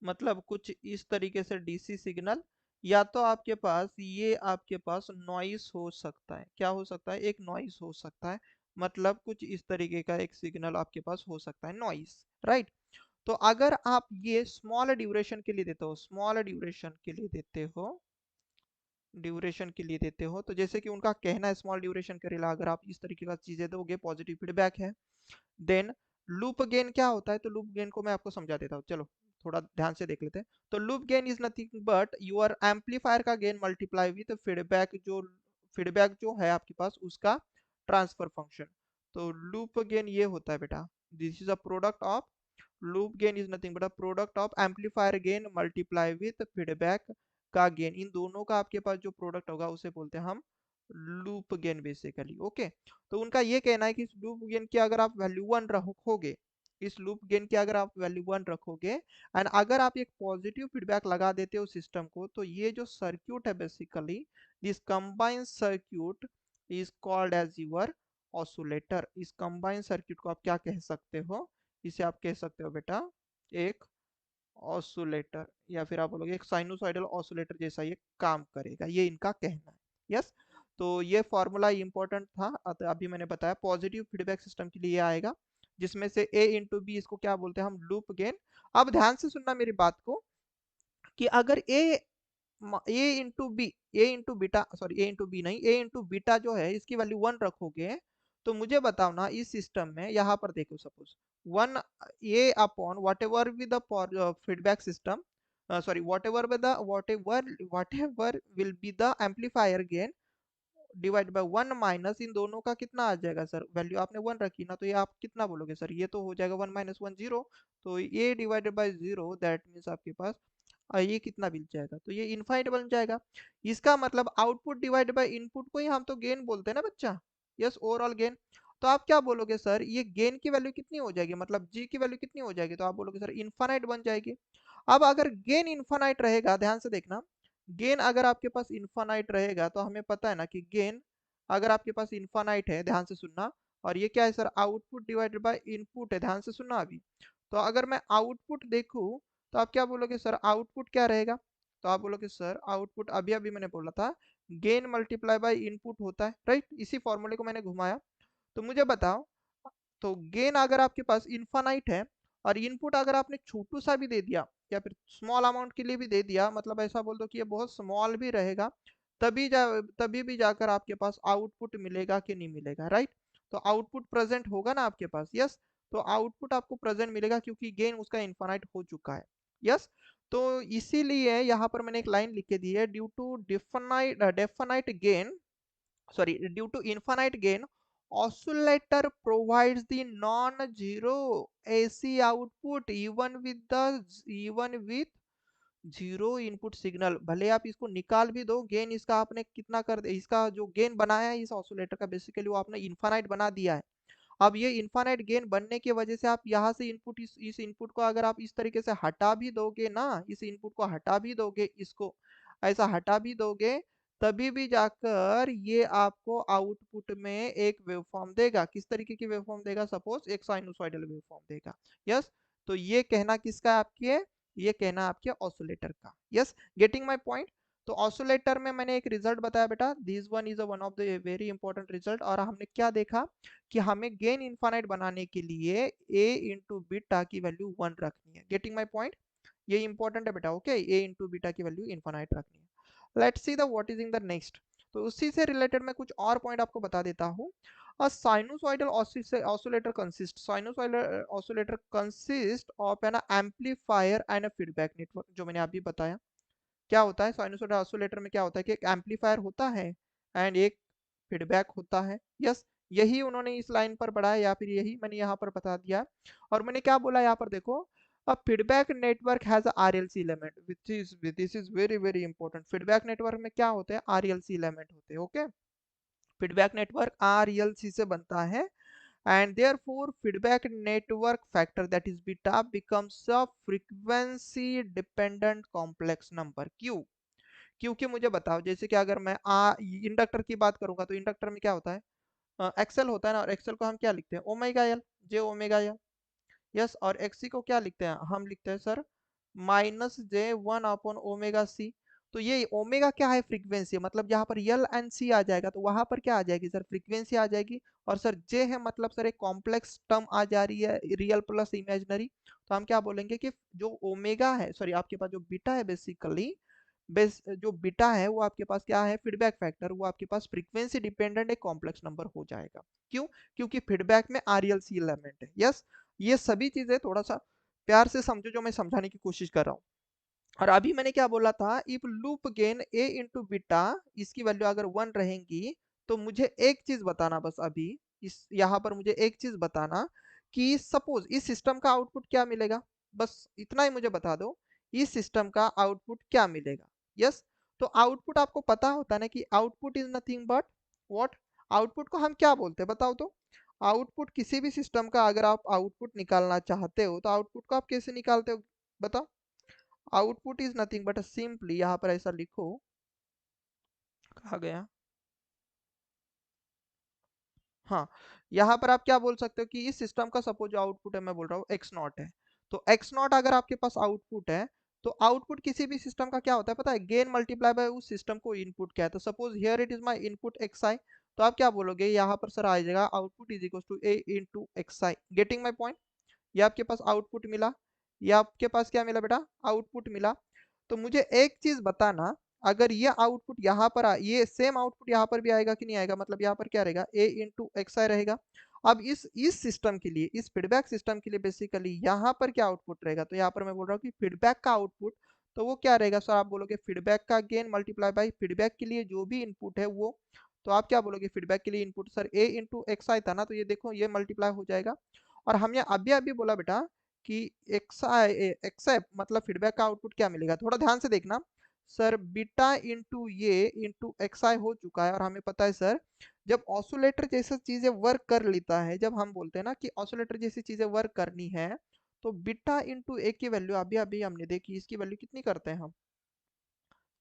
मतलब कुछ इस तरीके से डीसी सिग्नल, या तो आपके पास ये आपके पास नॉइस हो सकता है, क्या हो सकता है, एक नॉइस हो सकता है, मतलब कुछ इस तरीके का एक सिग्नल आपके पास हो सकता है, नॉइस, राइट। तो अगर आप ये स्मॉल ड्यूरेशन के लिए देते हो, स्मॉल ड्यूरेशन के लिए देते हो, ड्यूरेशन के लिए देते हो, तो जैसे कि उनका कहना है स्मॉल ड्यूरेशन के लिए अगर आप इस तरीके का चीजें दोगे, पॉजिटिव फीडबैक है, देन लूप गेन क्या होता है, तो लूप गेन को मैं आपको समझा देता हूँ, चलो थोड़ा ध्यान से देख लेते हैं। तो loop gain is nothing but your amplifier का गेन मल्टीप्लाई विद फीडबैक जो है आपके पास उसका ट्रांसफर फंक्शन। तो लूप गेन ये होता है बेटा, this is a product of, loop gain is nothing but a product of amplifier gain multiply with feedback का गेन, इन दोनों का आपके पास जो प्रोडक्ट होगा उसे बोलते हैं हम लूप गेन बेसिकली। ओके, तो उनका ये कहना है कि इस लूप गेन की अगर आप वैल्यू 1 रखोगे, इस लूप गेन की अगर आप वैल्यू 1 रखोगे, एंड अगर आप एक पॉजिटिव फीडबैक लगा देते हो सिस्टम को, तो ये जो सर्क्यूट है basically, this combined circuit is called as your oscillator. इस कंबाइंड सर्क्यूट को आप क्या कह सकते हो, इसे आप कह सकते हो बेटा एक ऑसिलेटर, या फिर आप बोलोगे एक साइनोसॉइडल ऑसिलेटर जैसा ये काम करेगा, ये इनका कहना है, यस। तो ये फॉर्मूला इंपॉर्टेंट था, अभी मैंने बताया पॉजिटिव फीडबैक सिस्टम के लिए आएगा। जिसमें से a इंटू बी, इसको क्या बोलते हैं हम, लूप गेन। अब ध्यान से सुनना मेरी बात को, कि अगर ए इंटू बी, ए इंटू बीटा, सॉरी ए इंटू बी नहीं, ए इंटू बीटा जो है इसकी वैल्यू 1 रखोगे, तो मुझे बताओ ना इस सिस्टम में, यहाँ पर देखो suppose 1 A upon whatever with the feedback system, sorry whatever will be the amplifier gain divide by 1 minus इन दोनों का कितना आ जाएगा सर, वैल्यू आपने 1 रखी ना, तो ये आप कितना बोलोगे सर, ये तो हो जाएगा 1 माइनस 1 0, तो ये डिवाइडेड बाय 0 दैट मीन्स आपके पास ये कितना मिल जाएगा, तो ये इनफाइनाइट बन जाएगा। इसका मतलब आउटपुट डिवाइड बाय इनपुट को ही हम तो गेन बोलते हैं ना बच्चा, यस, ओवरऑल गेन। तो आप क्या बोलोगे सर, ये गेन की वैल्यू कितनी हो जाएगी, मतलब जी की वैल्यू कितनी हो जाएगी, तो आप बोलोगे सर इनफाइनाइट बन जाएगी। अब अगर गेन इनफाइनाइट रहेगा, ध्यान से देखना, गेन अगर आपके पास इनफाइनाइट रहेगा तो हमें पता है ना कि गेन अगर आपके पास इनफाइनाइट है, ध्यान से सुनना, और ये क्या है sir, output divided by input है, ध्यान से सुनना अभी। तो अगर मैं आउटपुट देखूं, तो आप क्या बोलोगे सर, आउटपुट क्या रहेगा, तो आप बोलोगे सर आउटपुट अभी अभी मैंने बोला था गेन मल्टीप्लाई बाय इनपुट होता है, राइट, इसी फॉर्मूले को मैंने घुमाया। तो मुझे बताओ, तो गेन अगर आपके पास इनफाइनाइट है और इनपुट अगर आपने छोटू सा भी दे दिया या फिर स्मॉल अमाउंट के लिए भी दे दिया, मतलब ऐसा बोल दो कि ये बहुत स्मॉल भी रहेगा, तभी भी जाकर आपके पास आउटपुट मिलेगा कि नहीं मिलेगा, राइट। तो आउटपुट प्रेजेंट होगा ना आपके पास, यस। तो आउटपुट आपको प्रेजेंट मिलेगा क्योंकि गेन उसका इनफाइनाइट हो चुका है, यस। तो इसीलिए यहाँ पर मैंने एक लाइन लिख के दी है, due to definite gain, sorry, due to infinite gain, oscillator provides the non-zero AC output even with zero input signal. भले आप इसको निकाल भी दो, गेन इसका आपने कितना कर दे, इसका जो गेन बनाया है इस ऑसिलेटर का, बेसिकली वो आपने इनफाइनाइट बना दिया है। अब ये इनफाइनाइट गेन बनने की वजह से आप यहाँ से इनपुट, इस इनपुट को अगर आप इस तरीके से हटा भी दोगे ना, इस इनपुट को हटा भी दोगे, इसको ऐसा हटा भी दोगे, तभी भी जाकर ये आपको आउटपुट में एक वेवफॉर्म देगा। किस तरीके की वेवफॉर्म देगा, सपोज एक साइनोसॉइडल वेवफॉर्म देगा, यस। तो ये कहना किसका है आपके, ये कहना आपके ऑसिलेटर का, यस, गेटिंग माय पॉइंट। तो ऑसिलेटर में मैंने एक रिजल्ट बताया बेटा, this one is one of the very important result, और हमने क्या देखा कि हमें गेन इनफाइनाइट बनाने के लिए a इंटू बीटा की वैल्यू 1 रखनी है, गेटिंग माय पॉइंट। ये इंपॉर्टेंट है बेटा, ओके, a इंटू बीटा की वैल्यू इनफाइनाइट रखनी है। Let's see the what is in the next. तो उसी से रिलेटेड मैं कुछ और पॉइंट आपको बता देता हूँ। A sinusoidal oscillator consists of an amplifier and a feedback network, जो मैंने अभी बताया। क्या होता है साइनसॉइडल ऑसिलेटर में, क्या होता है कि एक एम्पलीफायर होता है एंड एक फीडबैक होता है, यस। यही उन्होंने इस लाइन पर बढ़ाया या फिर यही मैंने यहाँ पर बता दिया। और मैंने क्या बोला यहाँ पर देखो, a feedback network has RLC element which is, this is very very important. Feedback network में क्या होते हैं, आरएलसी एलिमेंट होते हैं, ओके। फीडबैक नेटवर्क आरएलसी से बनता है, and therefore feedback network factor that is beta becomes a frequency dependent complex number। क्यों, क्योंकि मुझे बताओ, जैसे कि अगर मैं इंडक्टर की बात करूंगा, तो इंडक्टर में क्या होता है, एक्सएल होता है ना, और एक्सएल को हम क्या लिखते हैं, ओमेगा एल, जे ओमेगा एल, यस। और एक्सी को क्या लिखते हैं, हम लिखते हैं सर माइनस जे वन अपॉन ओमेगा सी। तो ये ओमेगा क्या है, फ्रीक्वेंसी, मतलब यहाँ पर यल एंड सी आ जाएगा, तो वहां पर क्या आ जाएगी सर, फ्रीक्वेंसी आ जाएगी। और सर जे है मतलब सर एक कॉम्प्लेक्स टर्म आ जा रही है, रियल प्लस इमेजनरी। तो हम क्या बोलेंगे कि जो ओमेगा है, सॉरी आपके पास जो बीटा है, बेसिकली बेस जो बीटा है वो आपके पास क्या है, फीडबैक फैक्टर, वो आपके पास फ्रीक्वेंसी डिपेंडेंट एक कॉम्प्लेक्स नंबर हो जाएगा। क्यों, क्योंकि फीडबैक में आरएलसी एलिमेंट है, यस। ये सभी चीजें थोड़ा सा प्यार से समझो, जो मैं समझाने की कोशिश कर रहा हूँ। और अभी मैंने क्या बोला था, if loop gain A into beta, इसकी वैल्यू अगर 1 रहेंगी, तो मुझे एक चीज बताना बस अभी, इस यहाँ पर मुझे एक चीज बताना कि सपोज इस सिस्टम का आउटपुट क्या मिलेगा, बस इतना ही मुझे बता दो, इस सिस्टम का आउटपुट क्या मिलेगा, यस। तो आउटपुट आपको पता होता है ना कि output is nothing but what, output को हम क्या बोलते हैं बताओ तो। आउटपुट किसी भी सिस्टम का अगर आप आउटपुट निकालना चाहते हो, तो आउटपुट को आप कैसे निकालते हो बताओ। Output is nothing but simply, यहाँ पर ऐसा लिखो, कहा गया, हाँ, यहाँ पर आप क्या बोल सकते हो कि इस सिस्टम का सपोज जो आउटपुट है, मैं बोल रहा हूँ एक्स नॉट है। तो एक्स नॉट अगर आपके पास आउटपुट है, तो आउटपुट किसी भी सिस्टम का क्या होता है पता है, गेन मल्टीप्लाई बाय उस सिस्टम को इनपुट क्या है। तो suppose here it is my input X I, तो आप क्या बोलोगे, यहाँ पर सर आ जाएगा output is equal to A into X I. Getting my point? ये आपके पास आउटपुट मिला, ये आपके पास क्या मिला बेटा, आउटपुट मिला। तो मुझे एक चीज बताना, अगर ये आउटपुट यहाँ पर ये सेम आउटपुट यहाँ पर भी आएगा कि नहीं आएगा, मतलब यहाँ पर क्या रहेगा, ए इंटू एक्स आई रहेगा। अब इस सिस्टम के लिए, इस फीडबैक सिस्टम के लिए बेसिकली यहाँ पर क्या आउटपुट रहेगा, तो यहाँ पर मैं बोल रहा हूँ कि फीडबैक का आउटपुट, तो वो क्या रहेगा सर, आप बोलोगे फीडबैक का गेन मल्टीप्लाई बाई फीडबैक के लिए जो भी इनपुट है वो, तो आप क्या बोलोगे, फीडबैक के लिए input sir A into X आई था ना, तो ये देखो ये मल्टीप्लाई हो जाएगा। और हमने अभी अभी बोला बेटा कि एक्स आई एक्सेप्ट मतलब फीडबैक का आउटपुट क्या मिलेगा, थोड़ा ध्यान से देखना सर, बीटा इंटू ये इंटू एक्स आई हो चुका है। और हमें पता है सर, जब ऑसिलेटर जैसी चीजें वर्क कर लेता है, जब हम बोलते हैं ना कि ऑसिलेटर जैसी चीजें वर्क करनी है, तो बीटा इंटू ए की वैल्यू अभी अभी हमने देखी, इसकी वैल्यू कितनी करते हैं हम,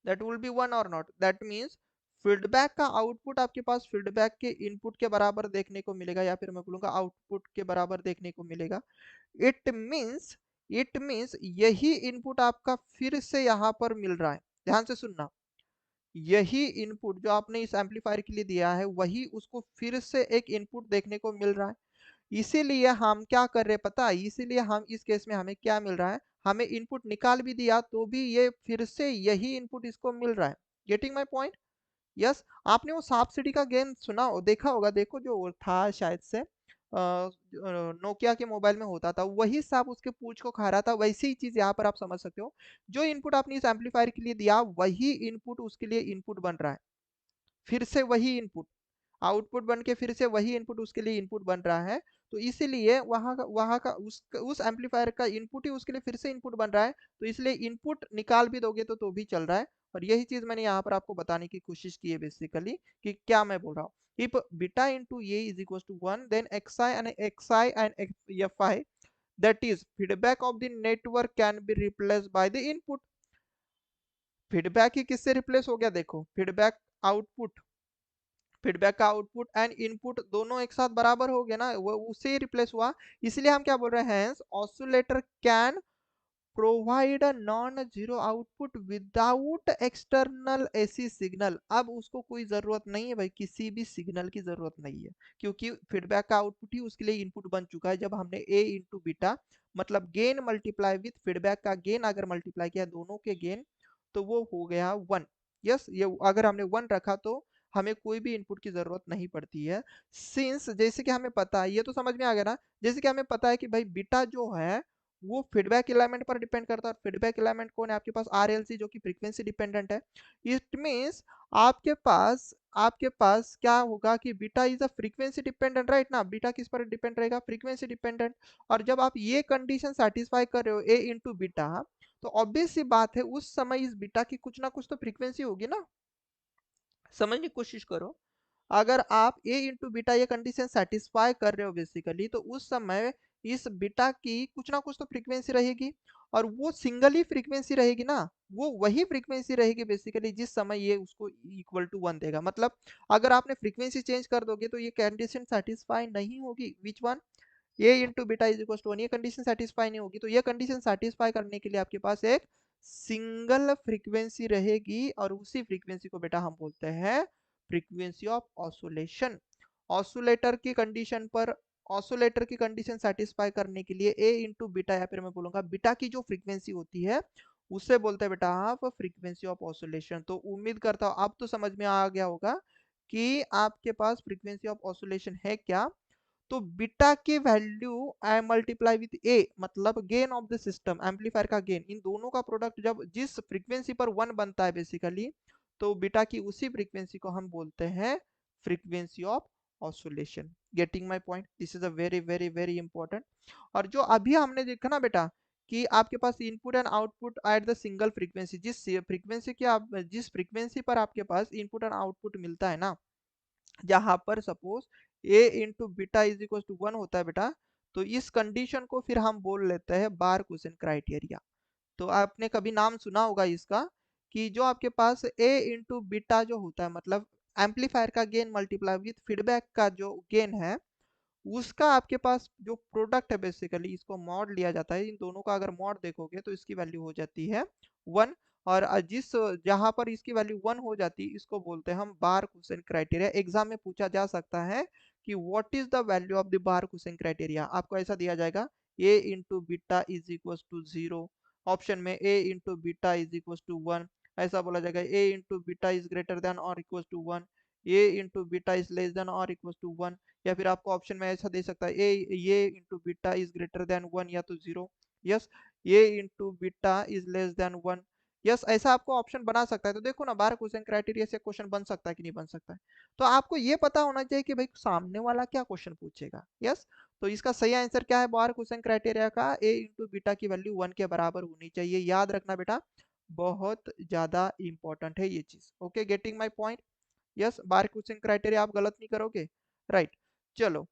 दैट विल बी वन और नॉट, दैट मीन्स फीडबैक का आउटपुट आपके पास फीडबैक के इनपुट के बराबर देखने को मिलेगा, या फिर मैं बोलूंगा आउटपुट के बराबर देखने को मिलेगा। इट मीन्स इट मीन्स यही इनपुट आपका फिर से यहाँ पर मिल रहा है, ध्यान से सुनना, यही इनपुट जो आपने इस एम्पलीफायर के लिए दिया है, वही उसको फिर से एक इनपुट देखने को मिल रहा है। इसीलिए हम क्या कर रहे हैं पता है, इसीलिए हम इस केस में हमें क्या मिल रहा है, हमें इनपुट निकाल भी दिया तो भी ये फिर से यही इनपुट इसको मिल रहा है। Getting my point? यस। आपने वो सांप सीढ़ी का गेम सुना हो, देखा होगा, देखो जो था शायद से नोकिया के मोबाइल में होता था, वही सांप उसके पूंछ को खा रहा था, वैसी ही चीज यहाँ पर आप समझ सकते हो। जो इनपुट आपने इस एम्पलीफायर के लिए दिया, वही इनपुट उसके लिए इनपुट बन रहा है, फिर से वही इनपुट आउटपुट बन के फिर से वही इनपुट उसके लिए इनपुट बन रहा है। तो इसीलिए वहाँ का उस एम्पलीफायर का इनपुट ही उसके लिए फिर से इनपुट बन रहा है, तो इसलिए इनपुट निकाल भी दोगे तो भी चल रहा है। और यही चीज मैंने यहाँ पर आपको बताने की कोशिश की है बेसिकली, कि क्या मैं बोल रहा हूँ। If beta into A is equal to one, then X I and F I, that is feedback of the network can be replace by the input. Feedback ही किससे रिप्लेस हो गया, देखो फीडबैक आउटपुट, फीडबैक का output and input दोनों एक साथ बराबर हो गया ना, वो उससे रिप्लेस हुआ। इसलिए हम क्या बोल रहे हैं, oscillator can provide a non zero output without external AC signal. अब उसको कोई जरूरत नहीं है भाई, किसी भी सिग्नल की जरूरत नहीं है, क्योंकि फीडबैक का आउटपुट ही उसके लिए इनपुट बन चुका है। जब हमने ए इंटू बीटा मतलब गेन मल्टीप्लाई विथ फीडबैक का गेन अगर मल्टीप्लाई किया दोनों के गेन, तो वो हो गया वन। यस, ये अगर हमने वन रखा तो हमें कोई भी इनपुट की जरूरत नहीं पड़ती है। सिंस जैसे कि हमें पता है, ये तो समझ में आ गया ना, जैसे कि हमें पता है कि भाई बीटा जो है वो फीडबैक एलिमेंट पर डिपेंड करता है। फीडबैक एलिमेंट कौन है आपके पास, आरएलसी, जो कि फ्रीक्वेंसी डिपेंडेंट है। इट मींस आपके पास क्या होगा कि beta is a frequency dependent, right ना, बीटा किस पर डिपेंड रहेगा, फ्रीक्वेंसी डिपेंडेंट। और जब आप ये कंडीशन सेटिस्फाई कर रहे हो ए इंटू बीटा, तो ऑब्वियस सी बात है उस समय इस बीटा की कुछ ना कुछ तो फ्रीक्वेंसी होगी ना। समझने की कोशिश करो, अगर आप ए इंटू बीटा ये कंडीशन सेटिस्फाई कर रहे हो बेसिकली, तो उस समय इस बीटा की कुछ ना कुछ तो फ्रीक्वेंसी रहेगी, और वो सिंगल ही फ्रीक्वेंसी रहेगी ना, वो वही फ्रीक्वेंसी रहेगी बेसिकली जिस समय ये उसको इक्वल टू वन देगा। मतलब अगर आपने फ्रीक्वेंसी चेंज कर दोगे तो ये कंडीशन सेटिस्फाई नहीं होगी, which one, A into beta is equal to one, ये कंडीशन सेटिस्फाई नहीं होगी। तो ये कंडीशन सेटिस्फाई करने के लिए आपके पास एक सिंगल फ्रीक्वेंसी रहेगी, और उसी फ्रीक्वेंसी को बेटा हम बोलते हैं फ्रीक्वेंसी ऑफ ऑसोलेशन। ऑसोलेटर की कंडीशन पर, ऑसोलेटर की कंडीशन सेटिस्फाई करने के लिए ए इंटू बीटा, या फिर मैं बोलूंगा बीटा की जो फ्रीक्वेंसी होती है उससे बोलते हैं बेटा आप फ्रीक्वेंसी ऑफ ऑसोलेशन। तो उम्मीद करता हूं अब तो समझ में आ गया होगा कि आपके पास फ्रीक्वेंसी ऑफ ऑसोलेशन है क्या। तो बीटा की वैल्यू आई मल्टीप्लाई विथ ए मतलब gain of the system, amplifier का गेन, इन दोनों का प्रोडक्ट जब जिस फ्रीक्वेंसी पर वन बनता है बेसिकली, तो बीटा की उसी फ्रीक्वेंसी को हम बोलते हैं frequency of oscillation. Getting my point? This is a very very very important. और जो अभी हमने देखा ना बेटा कि आपके पास input and output at the single frequency, जिस फ्रीक्वेंसी पर आपके पास इनपुट एंड आउटपुट मिलता है ना, जहां पर suppose A into beta is equal to one होता है बेटा, तो इस कंडीशन को फिर हम बोल लेते हैं बार क्वेश्चन क्राइटेरिया। तो आपने कभी नाम सुना होगा इसका, कि जो आपके पास ए इंटू बीटा जो होता है मतलब एम्पलीफायर का गेन मल्टीप्लाई विथ फीडबैक का जो गेन है, उसका आपके पास जो प्रोडक्ट है बेसिकली इसको मॉड लिया जाता है, इन दोनों का अगर मॉड देखोगे तो इसकी वैल्यू हो जाती है वन। और जिस जहां पर इसकी वैल्यू 1 हो जाती है इसको बोलते हैं हम बार क्वेश्चन क्राइटेरिया। एग्जाम में पूछा जा सकता है कि what is the value of the Barkhausen criteria. आपको ऐसा दिया जाएगा a into beta is equal to 0, option में a into beta is equal to 1, ऐसा बोला जाएगा a into beta is greater than और equal to 1, a into beta is less than और इक्वल टू 1, या फिर आपको ऑप्शन में ऐसा दे सकता है a into beta is greater then 1 या तो 0, yes a into beta is less then 1, yes ऐसा आपको ऑप्शन बना सकता है। तो देखो ना बार क्वेश्चन क्राइटेरिया से क्वेश्चन बन सकता है कि नहीं बन सकता है। तो आपको ये पता होना चाहिए कि भाई सामने वाला क्या क्वेश्चन पूछेगा। यस तो इसका सही आंसर क्या है बार क्वेश्चन क्राइटेरिया का, a इंटू बीटा की वैल्यू 1 के बराबर होनी चाहिए। याद रखना बेटा, बहुत ज्यादा इंपॉर्टेंट है ये चीज। Okay, getting my point. Yes bar question criteria आप गलत नहीं करोगे, राइट। चलो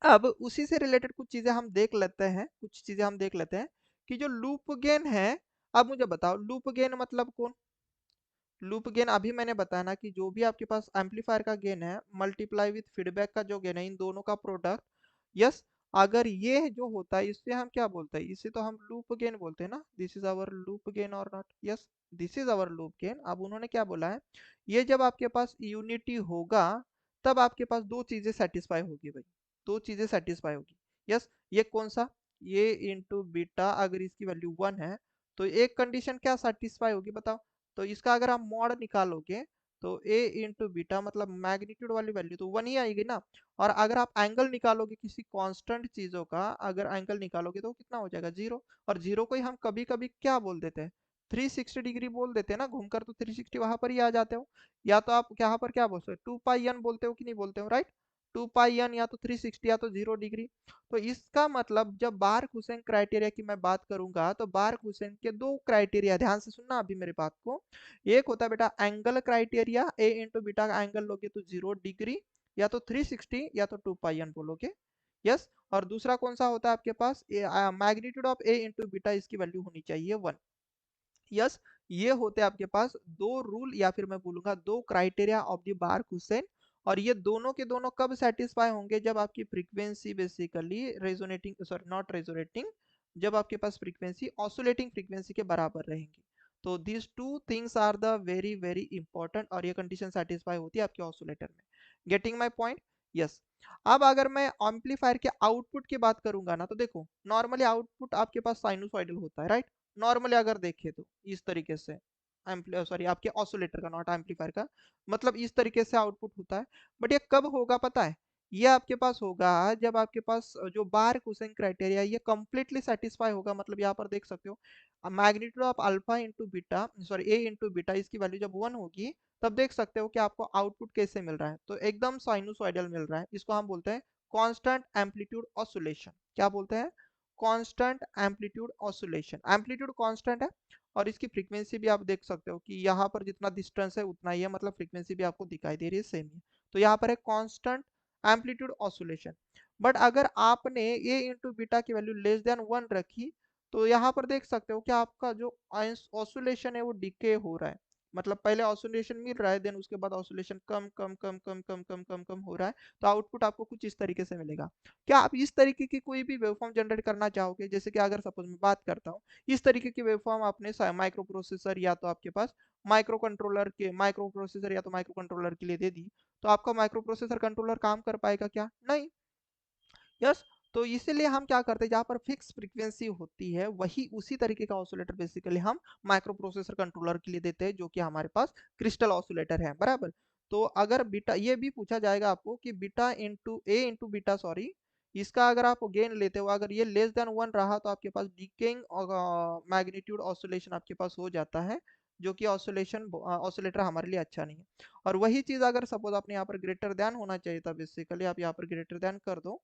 अब उसी से रिलेटेड कुछ चीजें हम देख लेते हैं, कुछ चीजें हम देख लेते हैं कि जो लूप गेन है। अब मुझे बताओ लूप गेन मतलब कौन। लूप गेन अभी मैंने बताया ना कि जो भी आपके पास एम्पलीफायर का गेन है मल्टीप्लाई विथ फीडबैक का जो गेन है इन दोनों का प्रोडक्ट। यस अगर ये जो होता है इससे हम क्या बोलते हैं, इसे तो हम लूप गेन बोलते हैं ना। This is our loop gain और not, yes this is our loop gain. अब उन्होंने क्या बोला है, ये जब आपके पास यूनिटी होगा तब आपके पास दो चीजें सेटिस्फाई होगी भाई, दो चीजें सेटिस्फाई होगी। यस ये कौन सा, ये इंटू बीटा अगर इसकी वैल्यू 1 है तो एक कंडीशन क्या सेटिस्फाई होगी बताओ। तो इसका अगर आप मॉड निकालोगे तो a इंटू बीटा मतलब मैग्नीट्यूड वाली वैल्यू तो 1 ही आएगी ना। और अगर आप एंगल निकालोगे किसी कांस्टेंट चीजों का, अगर एंगल निकालोगे तो कितना हो जाएगा 0। और 0 को ही हम कभी कभी क्या बोल देते हैं, 360 डिग्री बोल देते हैं ना, घूमकर तो 360 वहां पर ही आ जाते हो। या तो आप यहाँ पर क्या बोलते हो 2 पाई n बोलते हो कि नहीं बोलते हो, राइट। 2 पाई n या तो 360 या तो 0 डिग्री। तो इसका मतलब जब बार हुसैन क्राइटेरिया की मैं बात करूंगा तो बार हुसैन के दो क्राइटेरिया, ध्यान से सुनना अभी मेरी बात को। एक होता है बेटा एंगल क्राइटेरिया, ए इंटू बीटा का एंगल लोगे तो 0 डिग्री या तो 360 या तो 2 पाई n बोलोगे, यस। और दूसरा कौन सा होता है आपके पास, magnitude of A into beta इसकी वैल्यू होनी चाहिए 1, यस। ये होते हैं आपके पास दो रूल या फिर मैं बोलूंगा दो क्राइटेरिया ऑफ द बार हुसैन। और ये दोनों के दोनों कब सेटिस्फाई होंगे, जब आपकी frequency basically resonating sorry not resonating, जब आपके पास फ्रीक्वेंसी ऑसिलेटिंग फ्रीक्वेंसी के बराबर रहेंगी। तो these two things are the very very important और ये कंडीशन सेटिस्फाई होती है आपके ऑसिलेटर में। Getting my point, yes. अब अगर मैं एम्पलीफायर के आउटपुट की बात करूंगा ना तो देखो नॉर्मली आउटपुट आपके पास साइनोसॉइडल होता है, राइट। नॉर्मली अगर देखें तो इस तरीके से सॉरी आपके ऑसिलेटर का नॉट एम्पलीफायर का, मतलब इस तरीके से आउटपुट होता है। बट ये कब होगा पता है, ये आपके पास होगा जब आपके पास जो बार कुसेन क्राइटेरिया ये कंप्लीटली सेटिस्फाई होगा। मतलब यहाँ पर देख सकते हो magnitude of alpha into beta sorry A into beta इसकी वैल्यू जब 1 होगी तब देख सकते हो कि आपको आउटपुट कैसे मिल रहा है, तो एकदम साइनोसॉइडल मिल रहा है। इसको हम बोलते हैं कांस्टेंट एम्पलीट्यूड ऑसिलेशन। क्या बोलते हैं, constant amplitude oscillation. Amplitude constant है और इसकी फ्रीक्वेंसी भी आप देख सकते हो कि यहाँ पर जितना डिस्टेंस है उतना ही है, मतलब फ्रीक्वेंसी भी आपको दिखाई दे रही है सेम ही। तो यहाँ पर है कांस्टेंट एम्पलीट्यूड ऑसिलेशन। बट अगर आपने ए इंटू बीटा की वैल्यू लेस देन 1 रखी तो यहाँ पर देख सकते हो कि आपका जो ऑसिलेशन है वो डिके हो रहा है। मतलब पहले ऑसिलेशन मिल रहा है देन उसके बाद ऑसिलेशन कम कम कम कम कम कम कम कम हो रहा है। तो आउटपुट आपको कुछ इस तरीके से मिलेगा। क्या आप इस तरीके की कोई भी वेवफॉर्म जनरेट करना चाहोगे, जैसे कि अगर सपोज मैं बात करता हूँ इस तरीके की वेवफॉर्म आपने माइक्रो प्रोसेसर या तो आपके पास माइक्रो प्रोसेसर या तो माइक्रो कंट्रोलर के लिए दे दी, तो आपका माइक्रो प्रोसेसर कंट्रोलर काम कर पाएगा क्या, नहीं, यस। तो इसीलिए हम क्या करते हैं जहाँ पर फिक्स फ्रीक्वेंसी होती है वही उसी तरीके का ऑसिलेटर बेसिकली हम माइक्रो प्रोसेसर कंट्रोलर के लिए देते हैं जो कि हमारे पास क्रिस्टल ऑसिलेटर है, बराबर। तो अगर बीटा ये भी पूछा जाएगा आपको कि बीटा इंटू ए इंटू बीटा सॉरी इसका अगर आप गेन लेते हो अगर ये लेस देन 1 रहा तो आपके पास डिकेइंग मैग्नीट्यूड ऑसिलेशन आपके पास हो जाता है, जो कि ऑसिलेटर हमारे लिए अच्छा नहीं है। और वही चीज अगर सपोज आपने यहाँ पर ग्रेटर देन होना चाहिए था, बेसिकली आप यहाँ पर ग्रेटर देन कर दो,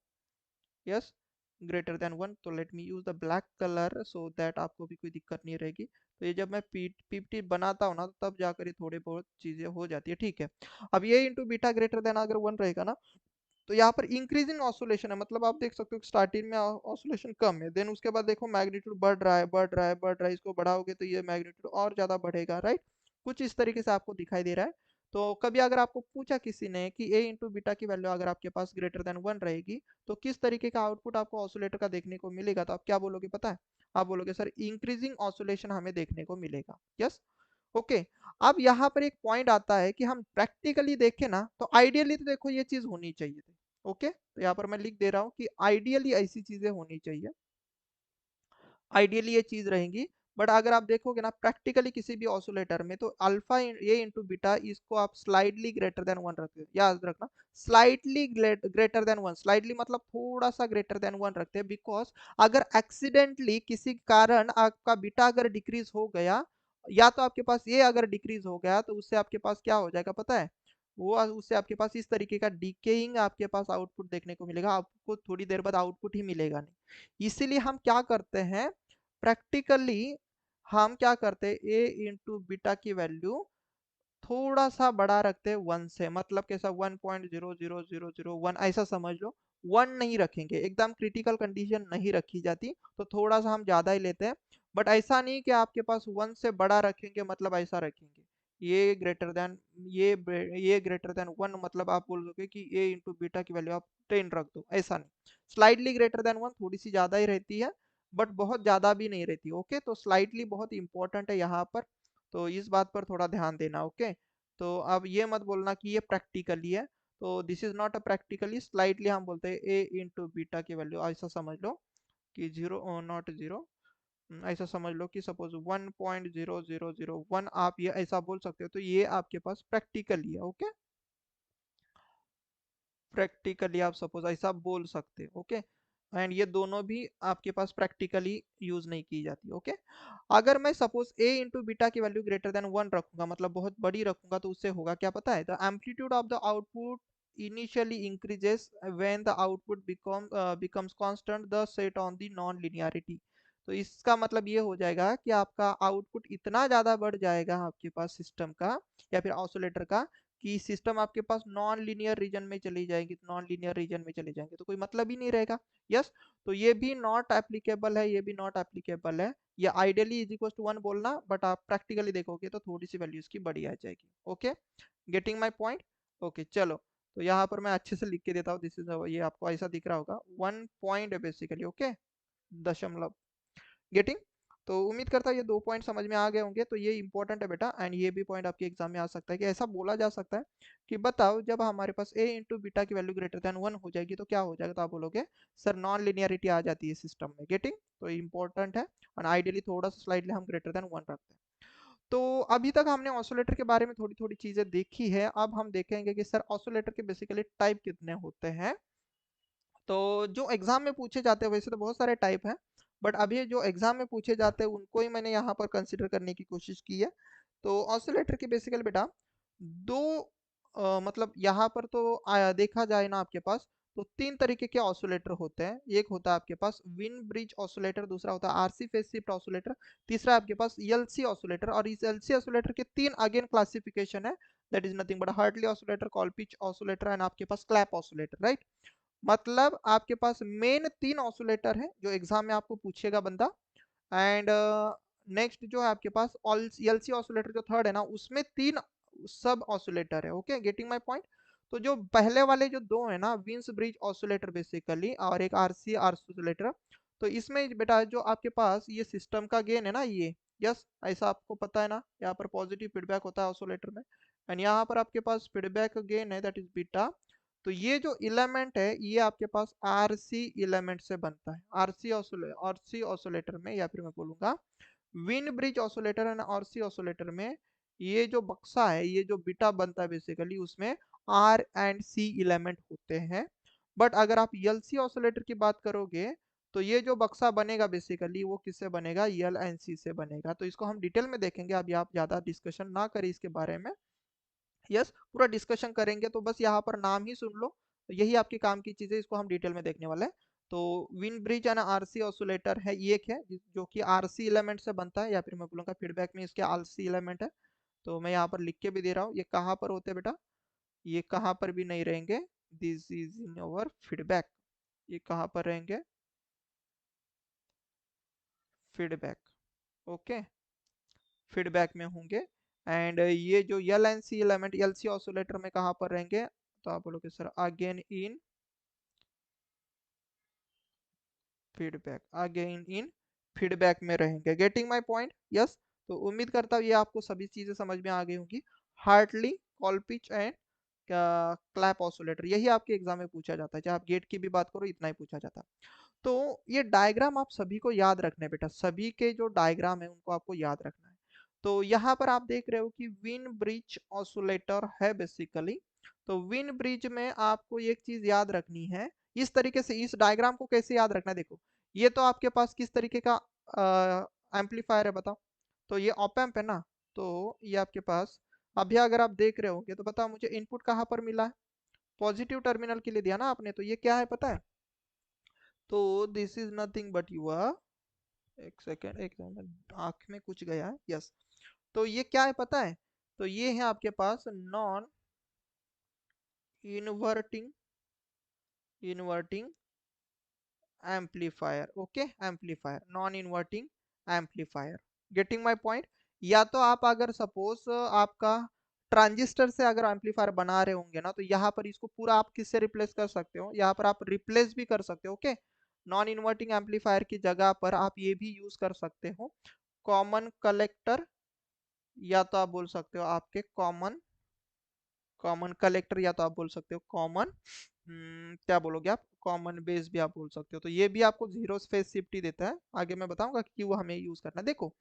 यस ग्रेटर देन 1। तो let me use the black colour so that आपको भी कोई दिक्कत नहीं रहेगी। तो ये जब मैं पीपीटी बनाता हूँ ना तो तब जाकर ये थोड़ी बहुत चीजें हो जाती है, ठीक है। अब ये इंटू बीटा ग्रेटर देन अगर 1 रहेगा ना तो यहाँ पर इंक्रीजिंग ऑसोलेशन है, मतलब आप देख सकते हो स्टार्टिंग में ऑसोलेशन कम है देन उसके बाद देखो मैग्नीट्यूड बढ़ रहा है बढ़ रहा है बढ़ रहा है, इसको बढ़ाओगे तो ये मैग्नीट्यूड और ज्यादा बढ़ेगा, राइट। कुछ इस तरीके से आपको दिखाई दे रहा है। तो कभी अगर आपको पूछा किसी ने कि ए इंटू बीटा की वैल्यू अगर आपके पास ग्रेटर देन 1 रहेगी तो किस तरीके का आउटपुट आपको ऑसिलेटर का देखने को मिलेगा, तो आप क्या बोलोगे पता है, आप बोलोगे सर इंक्रीजिंग ऑसिलेशन हमें देखने को मिलेगा। Yes, okay. अब यहाँ पर एक पॉइंट आता है कि हम प्रैक्टिकली देखें ना तो आइडियली तो देखो ये चीज होनी चाहिए थी। ओके, तो यहाँ पर मैं लिख दे रहा हूँ कि आइडियली ऐसी चीजें होनी चाहिए, आइडियली ये चीज रहेंगी। बट अगर आप देखोगे ना प्रैक्टिकली किसी भी ऑसिलेटर में, तो अल्फा ए इंटू बीटा इसको आप स्लाइडली ग्रेटर देन वन रखते हैं, याद रखना slightly greater than one, slightly मतलब थोड़ा सा ग्रेटर देन वन रखते हैं, बिकॉज अगर एक्सीडेंटली किसी कारण आपका बीटा अगर डिक्रीज हो गया, या तो आपके पास ये अगर डिक्रीज हो गया, तो उससे आपके पास क्या हो जाएगा पता है, वो उससे आपके पास इस तरीके का डिकेइंग आपके पास आउटपुट देखने को मिलेगा, आपको थोड़ी देर बाद आउटपुट ही मिलेगा नहीं। इसीलिए हम क्या करते हैं प्रैक्टिकली, हम क्या करते हैं ए इंटू बीटा की वैल्यू थोड़ा सा बड़ा रखते हैं वन से, मतलब कैसा 1.00001 ऐसा समझ लो, वन नहीं रखेंगे, एकदम क्रिटिकल कंडीशन नहीं रखी जाती, तो थोड़ा सा हम ज्यादा ही लेते हैं। बट ऐसा नहीं कि आपके पास वन से बड़ा रखेंगे मतलब ऐसा रखेंगे ये ग्रेटर देन, ये ग्रेटर देन वन, मतलब आप बोल दोगे कि ए इंटू बीटा की वैल्यू आप 10 रख दो, ऐसा नहीं। स्लाइडली ग्रेटर देन वन थोड़ी सी ज्यादा ही रहती है, बट बहुत ज्यादा भी नहीं रहती। ओके, तो स्लाइडली बहुत इंपॉर्टेंट है यहाँ पर, तो इस बात पर थोड़ा ध्यान देना। ओके, तो अब ये मत बोलना कि ये प्रैक्टिकली है, तो this is not a practically, slightly हम बोलते हैं ए इंटू बीटा की वैल्यू, ऐसा समझ लो कि जीरो नॉट जीरो, ऐसा समझ लो कि सपोज 1.0001 आप ये ऐसा बोल सकते हो, तो ये आपके पास प्रैक्टिकली है। ओके, प्रैक्टिकली आप सपोज ऐसा बोल सकते हो। ओके, एंड ये दोनों भी आपके पास प्रैक्टिकली यूज नहीं की जाती। ओके, अगर मैं सपोज ए इंटू बीटा की वैल्यू ग्रेटर देन वन रखूंगा, मतलब बहुत बड़ी रखूंगा, तो उससे होगा क्या पता है, the amplitude of the output initially increases when the output becomes constant the set on the non linearity. तो इसका मतलब ये हो जाएगा कि आपका आउटपुट इतना ज्यादा बढ़ जाएगा आपके पास सिस्टम का या फिर ऑसिलेटर का, कि सिस्टम आपके पास नॉन लीनियर रीजन में चली जाएगी, नॉन लीनियर रीजन में चले जाएंगे तो कोई मतलब ही नहीं रहेगा। यस, तो ये भी नॉट एप्लीकेबल है, ये भी नॉट एप्लीकेबल है। ये ideally is equal to one बोलना, बट आप प्रैक्टिकली देखोगे तो थोड़ी सी वैल्यू इसकी बड़ी आ जाएगी। Okay, getting my point. Okay, चलो, तो यहाँ पर मैं अच्छे से लिख के देता हूँ, दिस इज, ये आपको ऐसा दिख रहा होगा 1 पॉइंट बेसिकली। ओके, दशमलव, गेटिंग। तो उम्मीद करता हूँ ये 2 पॉइंट समझ में आ गए होंगे, तो ये इंपॉर्टेंट है बेटा, एंड ये भी पॉइंट आपके एग्जाम में आ सकता है कि ऐसा बोला जा सकता है कि बताओ जब हमारे पास ए इंटू बीटा की वैल्यू ग्रेटर देन वन हो जाएगी तो क्या हो जाएगा, तो आप बोलोगे सर नॉन लिनियरिटी आ जाती है सिस्टम में। गेटिंग, तो इंपॉर्टेंट है, और आइडियली थोड़ा सा स्लाइडली हम ग्रेटर देन वन रखते हैं। तो अभी तक हमने ऑसिलेटर के बारे में थोड़ी थोड़ी चीजें देखी है, अब हम देखेंगे कि सर ऑसिलेटर के बेसिकली टाइप कितने होते हैं। तो जो एग्जाम में पूछे जाते हैं वैसे तो बहुत सारे टाइप हैं, बट अभी जो एग्जाम में पूछे जाते हैं उनको ही मैंने यहाँ पर कंसिडर करने की कोशिश की है। तो ऑसिलेटर के बेसिकली बेटा दो, मतलब यहाँ पर तो देखा जाए ना आपके पास तो तीन तरीके के ऑसिलेटर होते हैं। एक होता है आपके पास विन ब्रिज ऑसिलेटर, दूसरा होता है आरसी फेज शिफ्ट ऑसिलेटर, तीसरा आपके पास एलसी ऑसिलेटर। और इस एलसी ऑसिलेटर के तीन अगेन क्लासिफिकेशन है, that is nothing but Hartley oscillator, Colpitts oscillator and आपके पास क्लैप ऑसिलेटर, राइट। मतलब आपके पास मेन तीन ऑसिलेटर है जो एग्जाम में आपको पूछेगा बंदा। एंड नेक्स्ट जो है आपके पास एलसी ऑसिलेटर जो थर्ड है ना, उसमें तीन सब ऑसिलेटर है। Okay, getting my point. तो जो पहले वाले जो दो है ना, विंस ब्रिज ऑसिलेटर बेसिकली, और एक आरसी ऑसिलेटर, तो इसमें बेटा जो आपके पास ये सिस्टम का गेन है ना ये, यस ऐसा आपको पता है ना, यहाँ पर पॉजिटिव फीडबैक होता है ऑसिलेटर में, एंड यहाँ पर आपके पास फीडबैक गेन है दैट इज बीटा। तो ये जो इलेमेंट है ये आपके पास आरसी इलेमेंट से बनता है, आरसी ऑसिलेटर में, या फिर मैं बोलूंगा win bridge oscillator and RC oscillator में, ये जो बक्सा है, ये जो बीटा बनता है बेसिकली, उसमें आर एंड सी इलेमेंट होते हैं। बट अगर आप एलसी ऑसिलेटर की बात करोगे तो ये जो बक्सा बनेगा बेसिकली वो किससे बनेगा, यल एंड सी से बनेगा। तो इसको हम डिटेल में देखेंगे, अभी आप ज्यादा डिस्कशन ना करें इसके बारे में। यस, पूरा डिस्कशन करेंगे, तो बस यहाँ पर नाम ही सुन लो, तो यही आपकी काम की चीज़ है, इसको हम डिटेल में देखने वाले हैं। तो win bridge and RC oscillator है, ये एक है जो कि आरसी एलिमेंट से बनता है, या फिर मैं बोलूँगा फीडबैक में इसके आरसी एलिमेंट है। तो मैं यहाँ पर लिख के भी दे रहा हूँ, ये कहाँ पर होते हैं बेटा, ये कहाँ पर भी नहीं रहेंगे, this is in our feedback. ये कहाँ पर रहेंगे, फीडबैक। ओके, फीडबैक में होंगे। एंड ये जो L and C element LC oscillator में कहाँ पर रहेंगे, तो आप बोलोगे sir again in feedback, again in feedback में रहेंगे। Getting my point? यस। तो उम्मीद करता हूँ ये आपको सभी चीजें समझ में आ गई होंगी। हार्टली, कॉलपिच एंड क्लैप ऑसिलेटर, यही आपके एग्जाम में पूछा जाता है। चाहे आप गेट की भी बात करो, इतना ही पूछा जाता है। तो ये डायग्राम आप सभी को याद रखना है बेटा, सभी के जो डायग्राम है उनको आपको याद रखना है। तो यहाँ पर आप देख रहे हो कि विन ब्रिज ऑसिलेटर है बेसिकली। तो विन ब्रिज में आपको एक चीज याद रखनी है, इस तरीके से इस डायग्राम को कैसे याद रखना है। देखो ये तो आपके पास किस तरीके का एम्पलीफायर है बताओ। तो ये ऑप एम्प है ना। तो ये आपके पास अभी अगर आप देख रहे होंगे तो बताओ मुझे इनपुट कहाँ पर मिला है। पॉजिटिव टर्मिनल के लिए दिया ना आपने, तो ये क्या है पता है। तो this is nothing but your, एक सेकेंड, एक सेकेंड, आंख में कुछ गया है। यस। तो ये क्या है पता है। तो ये है आपके पास non inverting inverting amplifier. Okay, amplifier, non inverting amplifier. Getting my point. या तो आप अगर सपोज आपका ट्रांजिस्टर से अगर एम्पलीफायर बना रहे होंगे ना, तो यहाँ पर इसको पूरा आप किससे रिप्लेस कर सकते हो, यहाँ पर आप रिप्लेस भी कर सकते हो। ओके, नॉन इन्वर्टिंग एम्पलीफायर की जगह पर आप ये भी यूज कर सकते हो, कॉमन कलेक्टर, या तो आप बोल सकते हो आपके कॉमन कॉमन कलेक्टर, या तो आप बोल सकते हो कॉमन क्या बोलोगे आप, कॉमन बेस भी आप बोल सकते हो। तो ये भी आपको जीरो फेज शिफ्ट ही देता है। आगे मैं बताऊंगा कि क्यों हमें यूज करना है। देखो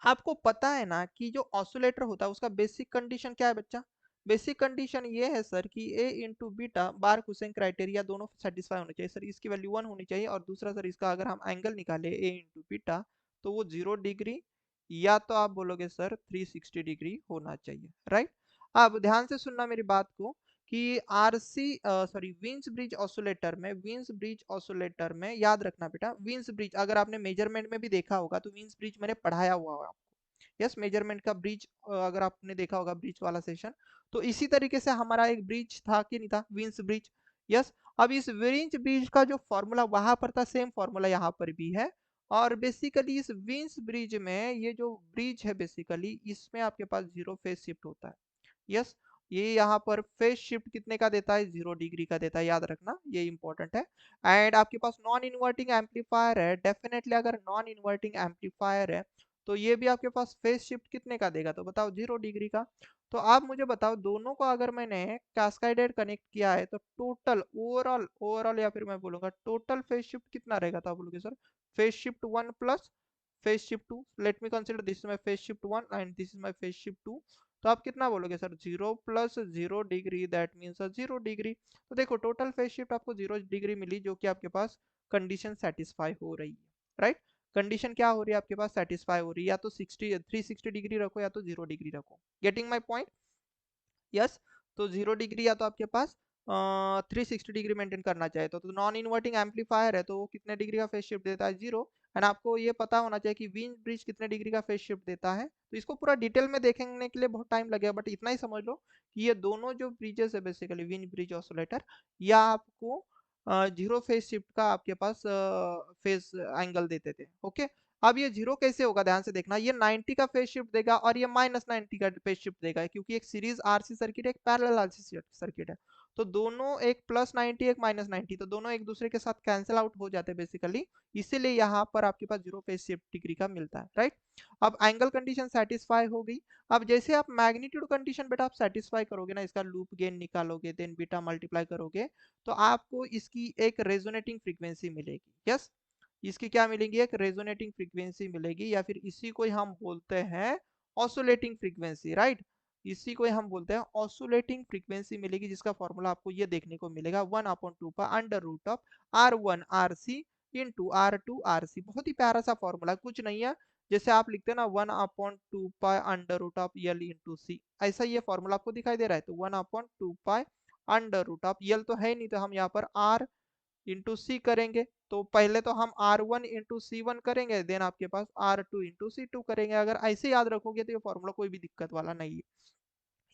आपको पता है ना कि जो ऑसिलेटर होता है उसका बेसिक कंडीशन क्या है बच्चा। बेसिक कंडीशन ये है सर कि ए इंटू बीटा बार हुसैन क्राइटेरिया दोनों सेटिस्फाई होने चाहिए। सर इसकी वैल्यू 1 होनी चाहिए, और दूसरा सर इसका अगर हम एंगल निकाले ए इंटू बीटा तो वो 0 डिग्री, या तो आप बोलोगे सर 360 डिग्री होना चाहिए। राइट। अब ध्यान से सुनना मेरी बात को कि RC sorry Wien bridge oscillator में, विंस ब्रिज ऑसिलेटर में याद रखना बेटा, विंस ब्रिज अगर आपने मेजरमेंट में भी देखा होगा तो विंस ब्रिज मैंने पढ़ाया हुआ है आपको। यस, मेजरमेंट का ब्रिज अगर आपने देखा होगा ब्रिज वाला सेशन, तो इसी तरीके से हमारा एक ब्रिज था कि नहीं था, विंस ब्रिज। यस। अब इस विंस ब्रिज का जो फॉर्मूला वहां पर था सेम फॉर्मूला यहाँ पर भी है। और बेसिकली इस विंस ब्रिज में ये जो ब्रिज है बेसिकली इसमें आपके पास जीरो फेज शिफ्ट होता है। यस। ये यहाँ पर फेज शिफ्ट कितने का देता है, 0 डिग्री का देता है, याद रखना ये इंपॉर्टेंट है। एंड आपके पास नॉन इन्वर्टिंग एम्पलीफायर है, डेफिनेटली अगर नॉन इन्वर्टिंग एम्पलीफायर है तो ये भी आपके पास फेज शिफ्ट कितने का देगा, तो बताओ 0 डिग्री का। तो आप मुझे बताओ दोनों को अगर मैंने कैस्केडेड कनेक्ट किया है तो टोटल ओवरऑल ओवरऑल या फिर मैं बोलूंगा टोटल फेज शिफ्ट कितना रहेगा, तो आप बोलोगे sir phase shift 1 plus phase shift 2। Let me consider this is my phase shift 1 and this is my phase shift 2। तो आप कितना बोलोगे sir, 0 plus 0 degree, that means 0 degree. तो देखो टोटल फेज शिफ्ट आपको 0 डिग्री मिली, जो कि आपके पास कंडीशन सेटिस्फाई हो रही है। राइट। कंडीशन क्या हो रही है आपके पास, सेटिस्फाई हो रही है, या तो 360 डिग्री रखो या तो 0 डिग्री रखो। Getting my point. यस। तो 0 डिग्री या तो आपके पास 360 डिग्री मेंटेन करना चाहिए। तो नॉन इन्वर्टिंग एम्पलीफायर है तो वो कितने डिग्री का फेज शिफ्ट देता है, 0। एंड आपको ये पता होना चाहिए कि विन ब्रिज कितने डिग्री का फेज शिफ्ट देता है। तो इसको पूरा डिटेल में देखने के लिए बहुत टाइम लगेगा, बट इतना ही समझ लो कि ये दोनों जो ब्रिजेस है बेसिकली विन ब्रिज ऑसिलेटर, या आपको जीरो फेज शिफ्ट का आपके पास फेज एंगल देते थे। ओके। अब ये जीरो कैसे होगा, ध्यान से देखना, ये 90 का फेज शिफ्ट देगा और ये -90 का फेज शिफ्ट देगा, क्योंकि एक सीरीज आरसी सर्किट है, एक पैरेलल आरसी सर्किट है। तो दोनों एक +90 एक -90, तो दोनों एक दूसरे के साथ कैंसिल आउट हो जाते हैं बेसिकली। इसीलिए यहाँ पर आपके पास जीरो फेज शिफ्ट डिग्री का मिलता है। राइट। अब एंगल कंडीशन सेटिस्फाई हो गई। अब जैसे आप मैग्नीट्यूड कंडीशन बेटा आप सेटिस्फाई करोगे ना, इसका लूप गेन निकालोगे, देन बीटा मल्टीप्लाई करोगे, तो आपको इसकी एक रेजोनेटिंग फ्रीक्वेंसी मिलेगी। यस। इसकी क्या मिलेगी, एक रेजोनेटिंग फ्रीक्वेंसी मिलेगी, या फिर इसी को हम बोलते हैं ऑसोलेटिंग फ्रीक्वेंसी। राइट। इसी को हम बोलते हैं ऑसोलेटिंग फ्रीक्वेंसी मिलेगी, जिसका फॉर्मूला आपको ये देखने को मिलेगा 1/2 √R1 RC into R2 RC। बहुत ही प्यारा सा फॉर्मूला, कुछ नहीं है। जैसे आप लिखते हैं ना 1/2 √L इंटू सी, ऐसा ये फॉर्मूला आपको दिखाई दे रहा है। तो 1/2 √L तो है नहीं, तो हम यहाँ पर R इंटू सी करेंगे। तो पहले तो हम R1 इंटू C1 करेंगे, देन आपके पास R2 इंटू C2 करेंगे। अगर ऐसे याद रखोगे तो ये फॉर्मूला कोई भी दिक्कत वाला नहीं है।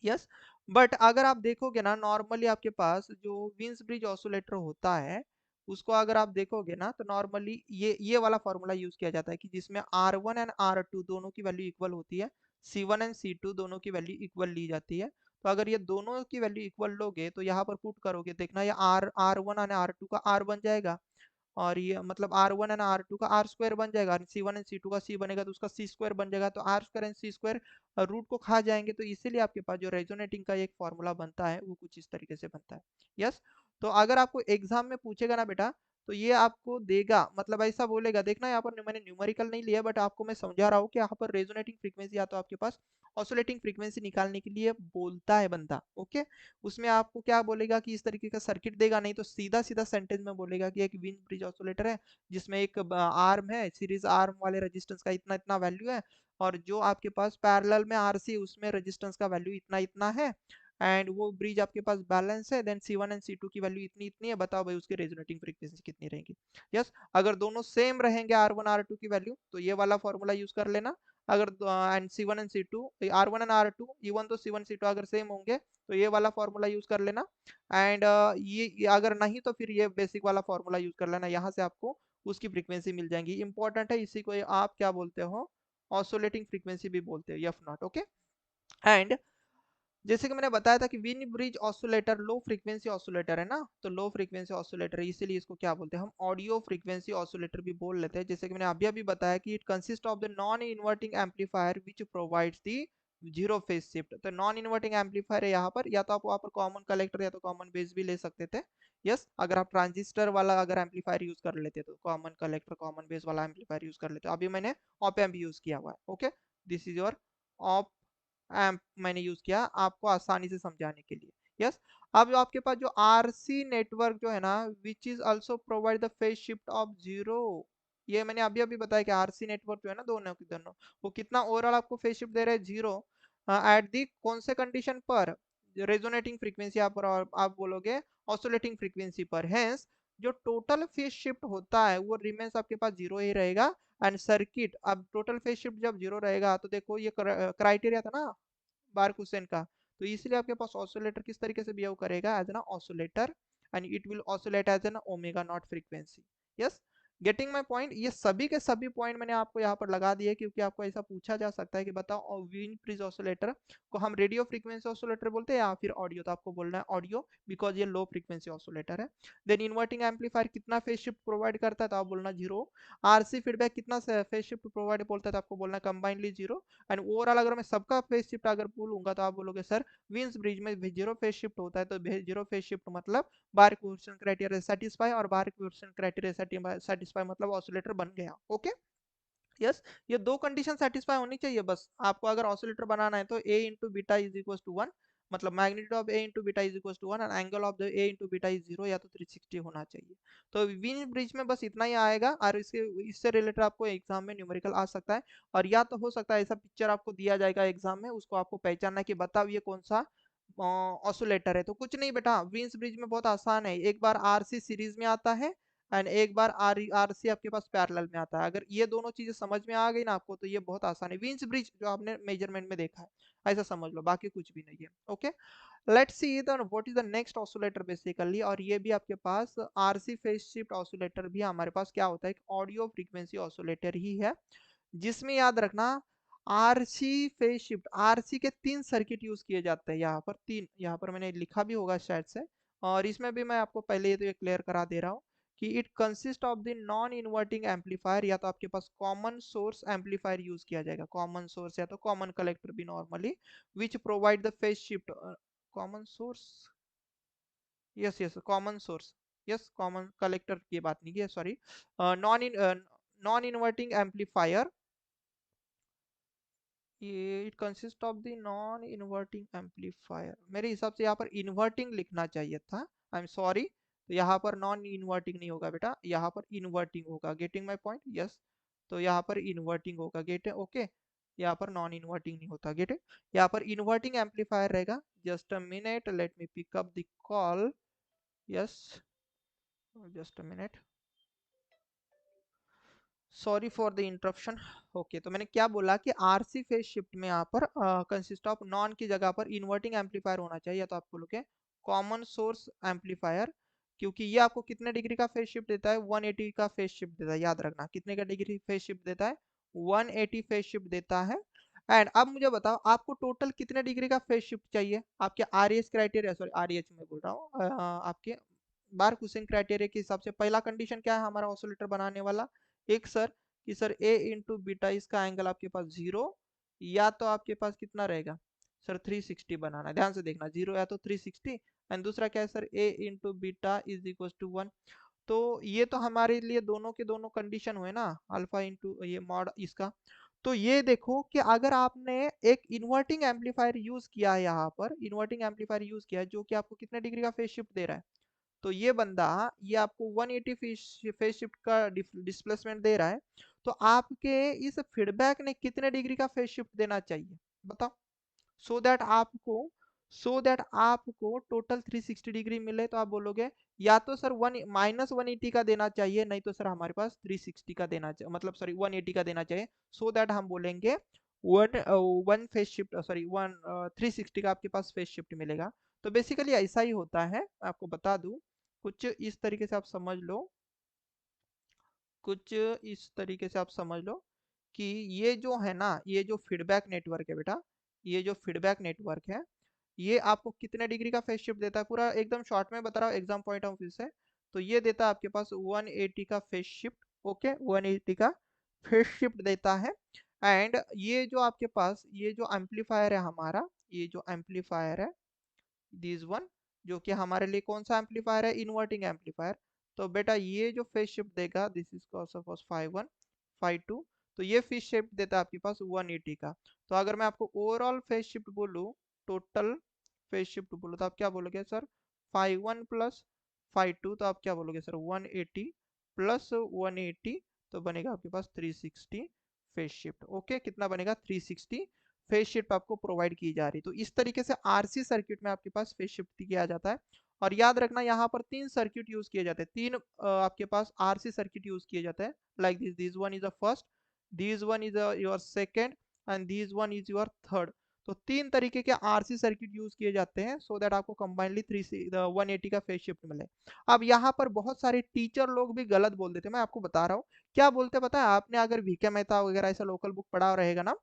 यस। बट अगर आप देखोगे ना नॉर्मली आपके पास जो विंस ब्रिज ऑसिलेटर होता है उसको अगर आप देखोगे ना, तो नॉर्मली ये वाला फॉर्मूला यूज किया जाता है कि जिसमें R1 एंड R2 दोनों की वैल्यू इक्वल होती है, C1 एंड C2 दोनों की वैल्यू इक्वल ली जाती है। तो अगर ये दोनों की वैल्यू इक्वल लोगे तो यहाँ पर पुट करोगे, देखना ये R1 और R2 का R बन जाएगा, और ये मतलब R1 एंड R2 का R स्क्वायर बन जाएगा, C1 एंड C2 का C बनेगा तो उसका C स्क्वायर बन जाएगा, तो R square and C square root को खा जाएंगे, तो इसीलिए आपके पास जो रेजोनेटिंग का एक फॉर्मूला बनता है वो कुछ इस तरीके से बनता है। यस, तो अगर आपको एग्जाम में पूछेगा ना बेटा, तो ये आपको देगा, मतलब ऐसा बोलेगा, देखना यहाँ पर मैंने न्यूमेरिकल नहीं लिया बट आपको मैं समझा रहा हूँ कि यहाँ पर रेजोनेटिंग फ्रीक्वेंसी या तो आपके पास ऑसिलेटिंग फ्रीक्वेंसी निकालने के लिए बोलता है बंदा। ओके, उसमें आपको क्या बोलेगा कि इस तरीके का सर्किट देगा, नहीं तो सीधा सीधा सेंटेंस में बोलेगा कि एक व्हील ब्रिज ऑसिलेटर है जिसमें एक आर्म है, सीरीज आर्म वाले रेजिस्टेंस का इतना इतना वैल्यू है, और जो आपके पास पैरेलल में आरसी उसमें रेजिस्टेंस का वैल्यू इतना इतना है, एंड वो ब्रिज आपके पास बैलेंस है, देन C1 एंड C2 की वैल्यू इतनी इतनी है, बताओ भाई उसकी रेजोनेटिंग फ्रीक्वेंसी कितनी रहेगी। यस, अगर दोनों सेम रहेंगे R1 R2 की वैल्यू तो ये वाला फॉर्मूला यूज कर लेना, अगर and C1 and C2 R1 and R2 even तो C1 C2 अगर सेम होंगे तो ये वाला फॉर्मूला यूज कर लेना, एंड ये अगर नहीं तो फिर ये बेसिक वाला फॉर्मूला यूज कर लेना, यहाँ से आपको उसकी फ्रीक्वेंसी मिल जाएंगी। इंपॉर्टेंट है, इसी को आप क्या बोलते हो, ऑसोलेटिंग फ्रीक्वेंसी भी बोलते हो, एफ नॉट। ओके, एंड जैसे कि मैंने बताया था कि win bridge oscillator low frequency oscillator है ना, तो लो फ्रीक्वेंसी ऑसिलेटर है, इसीलिए इसको क्या बोलते हैं हम, ऑडियो फ्रीक्वेंसी ऑसिलेटर भी बोल लेते हैं। जैसे कि मैंने अभी अभी बताया कि it consist of the non inverting amplifier which provides the zero phase shift. तो नॉन इन्वर्टिंग एम्पलीफायर है यहाँ पर, या तो आप वहाँ पर कॉमन कलेक्टर या तो कॉमन बेस भी ले सकते थे। यस, अगर आप ट्रांजिस्टर वाला अगर एम्पलीफायर यूज कर लेते तो कॉमन कलेक्टर कॉमन बेस वाला एम्पलीफायर यूज कर लेते, अभी मैंने ऑप एम्प यूज किया हुआ है। Okay, this is your op amp मैंने यूज किया आपको आसानी से समझाने के लिए। यस, अब जो आपके पास जो आरसी नेटवर्क जो है ना, which is also provide the phase shift of zero, ये मैंने अभी अभी बताया कि आरसी नेटवर्क जो है ना, दोनों की दोनों वो कितना ओवरऑल आपको फेज शिफ्ट दे रहे हैं, जीरो, एट दी कौन से कंडीशन पर, रेजोनेटिंग फ्रीक्वेंसी आप बोलोगे ऑसिलेटिंग फ्रीक्वेंसी पर, हेंस जो टोटल फेज शिफ्ट होता है वो रिमेन्स आपके पास जीरो ही रहेगा। एंड सर्किट, अब टोटल फेज शिफ्ट जब जीरो रहेगा तो देखो ये क्राइटेरिया था ना बार्क हुसैन का, तो इसलिए आपके पास ऑसिलेटर किस तरीके से बिहेव करेगा, as an oscillator, and it will oscillate as an omega naught frequency. Yes, getting my point, ये सभी के सभी पॉइंट मैंने आपको यहाँ पर लगा दिए, क्योंकि आपको ऐसा पूछा जा सकता है कि बताओ व्हील ब्रिज ऑसिलेटर को हम रेडियो फ्रीक्वेंसी ऑसिलेटर बोलते हैं या फिर ऑडियो, तो आपको बोलना है ऑडियो बिकॉज ये लो फ्रीक्वेंसी ऑसिलेटर है। देन इन्वर्टिंग एम्पलीफायर कितना फेज शिफ्ट प्रोवाइड करता है, तो आप बोलना जीरो। आरसी फीडबैक कितना फेज शिफ्ट प्रोवाइड बोलता है, तो आपको बोलना कंबाइनली जीरो। एंड ओवरऑल अगर मैं सबका फेज शिफ्ट अगर बोलूंगा तो आप बोलोगे सर विंस ब्रिज में जीरो फेज शिफ्ट होता है, तो जीरो फेज शिफ्ट मतलब बार्क क्वेश्चन क्राइटेरिया सेटिस्फाई, और बार्क क्वेश्चन क्राइटेरिया सेटिस्फाई मतलब ऑसिलेटर बन गया। ओके, यस, ये दो कंडीशन सेटिस्फाई होनी चाहिए बस आपको, अगर ऑसिलेटर बनाना है तो A into beta is equal to one, मतलब magnitude of A into beta is equal to one, and angle of the A into beta is zero या तो 360 होना चाहिए। तो विन ब्रिज में बस इतना ही आएगा, और इससे रिलेटेड आपको एग्जाम में न्यूमेरिकल आ सकता है, और या तो हो सकता है ऐसा पिक्चर आपको दिया जाएगा एग्जाम में, उसको आपको पहचानना है कि बताओ ये कौन सा ऑसिलेटर है। तो कुछ नहीं बेटा, विंस ब्रिज में बहुत आसान है, एक बार आरसी सीरीज में आता है एंड एक बार आरसी आपके पास पैरेलल में आता है, अगर ये दोनों चीजें समझ में आ गई ना आपको तो ये बहुत आसान है, विंस ब्रिज जो आपने मेजरमेंट में देखा है ऐसा समझ लो, बाकी कुछ भी नहीं है। Okay, let's see the what is the next oscillator basically, और ये भी आपके पास आरसी फेज शिफ्ट ऑसिलेटर भी हमारे पास क्या होता है, एक ऑडियो फ्रीक्वेंसी ऑसिलेटर ही है, जिसमें याद रखना आरसी फेज शिफ्ट, आरसी के तीन सर्किट यूज किए जाते हैं यहाँ पर, तीन, यहाँ पर मैंने लिखा भी होगा शायद से, और इसमें भी मैं आपको पहले ये तो क्लियर करा दे रहा हूँ कि it consist of the non inverting amplifier, या तो आपके पास कॉमन सोर्स एम्पलीफायर यूज किया जाएगा, कॉमन सोर्स या तो कॉमन कलेक्टर भी normally, which provide the phase shift, common source, yes yes common source, yes common collector की बात नहीं की, सॉरी, नॉन इन्वर्टिंग एम्पलीफायर, ये it consist of the non inverting amplifier, मेरे हिसाब से यहाँ पर इन्वर्टिंग लिखना चाहिए था, आई एम सॉरी, तो यहाँ पर नॉन इन्वर्टिंग नहीं होगा बेटा, यहाँ पर इन्वर्टिंग होगा, गेटिंग माय पॉइंट, यस, तो यहाँ पर इन्वर्टिंग होगा, गेट, ओके, यहाँ पर नॉन इन्वर्टिंग नहीं होता, गेट, यहाँ पर इन्वर्टिंग एम्पलीफायर रहेगा। Just a minute, let me pick up the call, yes, just a minute, sorry for the interruption. Okay, तो मैंने क्या बोला कि आरसी फेज शिफ्ट में यहाँ पर कंसिस्ट ऑफ नॉन की जगह पर इन्वर्टिंग एम्पलीफायर होना चाहिए, तो आपको लोगे कॉमन सोर्स एम्पलीफायर, क्योंकि ये आपको कितने डिग्री का फेज शिफ्ट देता है, 180 का फेज शिफ्ट देता है, याद रखना कितने का डिग्री फेज शिफ्ट देता है, 180 फेज शिफ्ट देता है। एंड अब मुझे बताओ आपको टोटल कितने डिग्री का फेज शिफ्ट चाहिए, आपके R H criteria, sorry R H में बोल रहा हूँ, आपके बार कुसेन क्राइटेरिया के हिसाब से पहला कंडीशन क्या है हमारा ऑसिलेटर बनाने वाला, एक सर कि सर ए इंटू बीटा इसका एंगल आपके पास 0 या तो आपके पास कितना रहेगा सर 360 बनाना है, ध्यान से देखना 0 या तो 360। एंड दूसरा क्या है sir A into beta is equal to 1। तो ये तो हमारे लिए दोनों के दोनों कंडीशन हुए ना, अल्फा इंटू ये मॉड इसका। तो ये देखो कि अगर आपने एक इन्वर्टिंग एम्पलीफायर यूज किया है, यहाँ पर इन्वर्टिंग एम्पलीफायर यूज किया है जो कि आपको कितने डिग्री का फेज शिफ्ट दे रहा है, तो ये बंदा ये आपको 180 फेज शिफ्ट का डिस्प्लेसमेंट दे रहा है। तो आपके इस फीडबैक ने कितने डिग्री का फेज शिफ्ट देना चाहिए बताओ, सो दैट आपको टोटल 360 डिग्री मिले। तो आप बोलोगे या तो सर वन माइनस 180 का देना चाहिए, नहीं तो सर हमारे पास 360 का देना चाहिए, मतलब सॉरी 180 का देना चाहिए। सो दैट हम बोलेंगे one one phase shift sorry one 360 का आपके पास फेज शिफ्ट मिलेगा। तो बेसिकली ऐसा ही होता है, मैं आपको बता दूं कुछ इस तरीके से आप समझ लो, कुछ इस तरीके से आप समझ लो कि ये जो है ना, ये जो फीडबैक नेटवर्क है बेटा, ये जो फीडबैक नेटवर्क है ये आपको कितने डिग्री का फेज शिफ्ट देता है, पूरा एकदम शॉर्ट में बता रहा हूँ एग्जाम पॉइंट ऑफ व्यू से। तो ये देता है आपके पास 180 का फेज शिफ्ट, ओके 180 का फेज शिफ्ट देता है। एंड ये जो आपके पास ये जो एम्पलीफायर है हमारा, ये जो एम्पलीफायर है दिस वन, जो कि हमारे लिए कौन सा एम्पलीफायर है, इन्वर्टिंग एम्पलीफायर। तो बेटा ये जो फेज शिफ्ट देगा दिस इज कॉस 5 1 5 2, तो ये फेज शिफ्ट देता है आपके पास 180 का। तो अगर मैं आपको ओवरऑल फेज शिफ्ट बोलूँ, टोटल फेज शिफ्ट बोलो तो आप क्या बोलोगे सर 5 1 प्लस 5 2, तो आप क्या बोलोगे सर 180 प्लस 180, तो बनेगा आपके पास 360 फेज शिफ्ट। ओके कितना बनेगा 360 फेज शिफ्ट आपको प्रोवाइड की जा रही। तो इस तरीके से आरसी सर्किट में आपके पास फेज शिफ्ट किया जाता है। और याद रखना यहाँ पर तीन सर्किट यूज किए जाते हैं, तीन आपके पास आरसी सर्किट यूज किए जाते हैं, like this one is a first, this one is your second and this one is your third. तो तीन तरीके के आरसी सर्किट यूज किए जाते हैं सो दैट आपको कंबाइनली 180 का फेज शिफ्ट मिले। अब यहाँ पर बहुत सारे टीचर लोग भी गलत बोल देते हैं, मैं आपको बता रहा हूँ क्या बोलते पता है, आपने अगर वीके मेहता वगैरह ऐसा लोकल बुक पढ़ा रहेगा ना,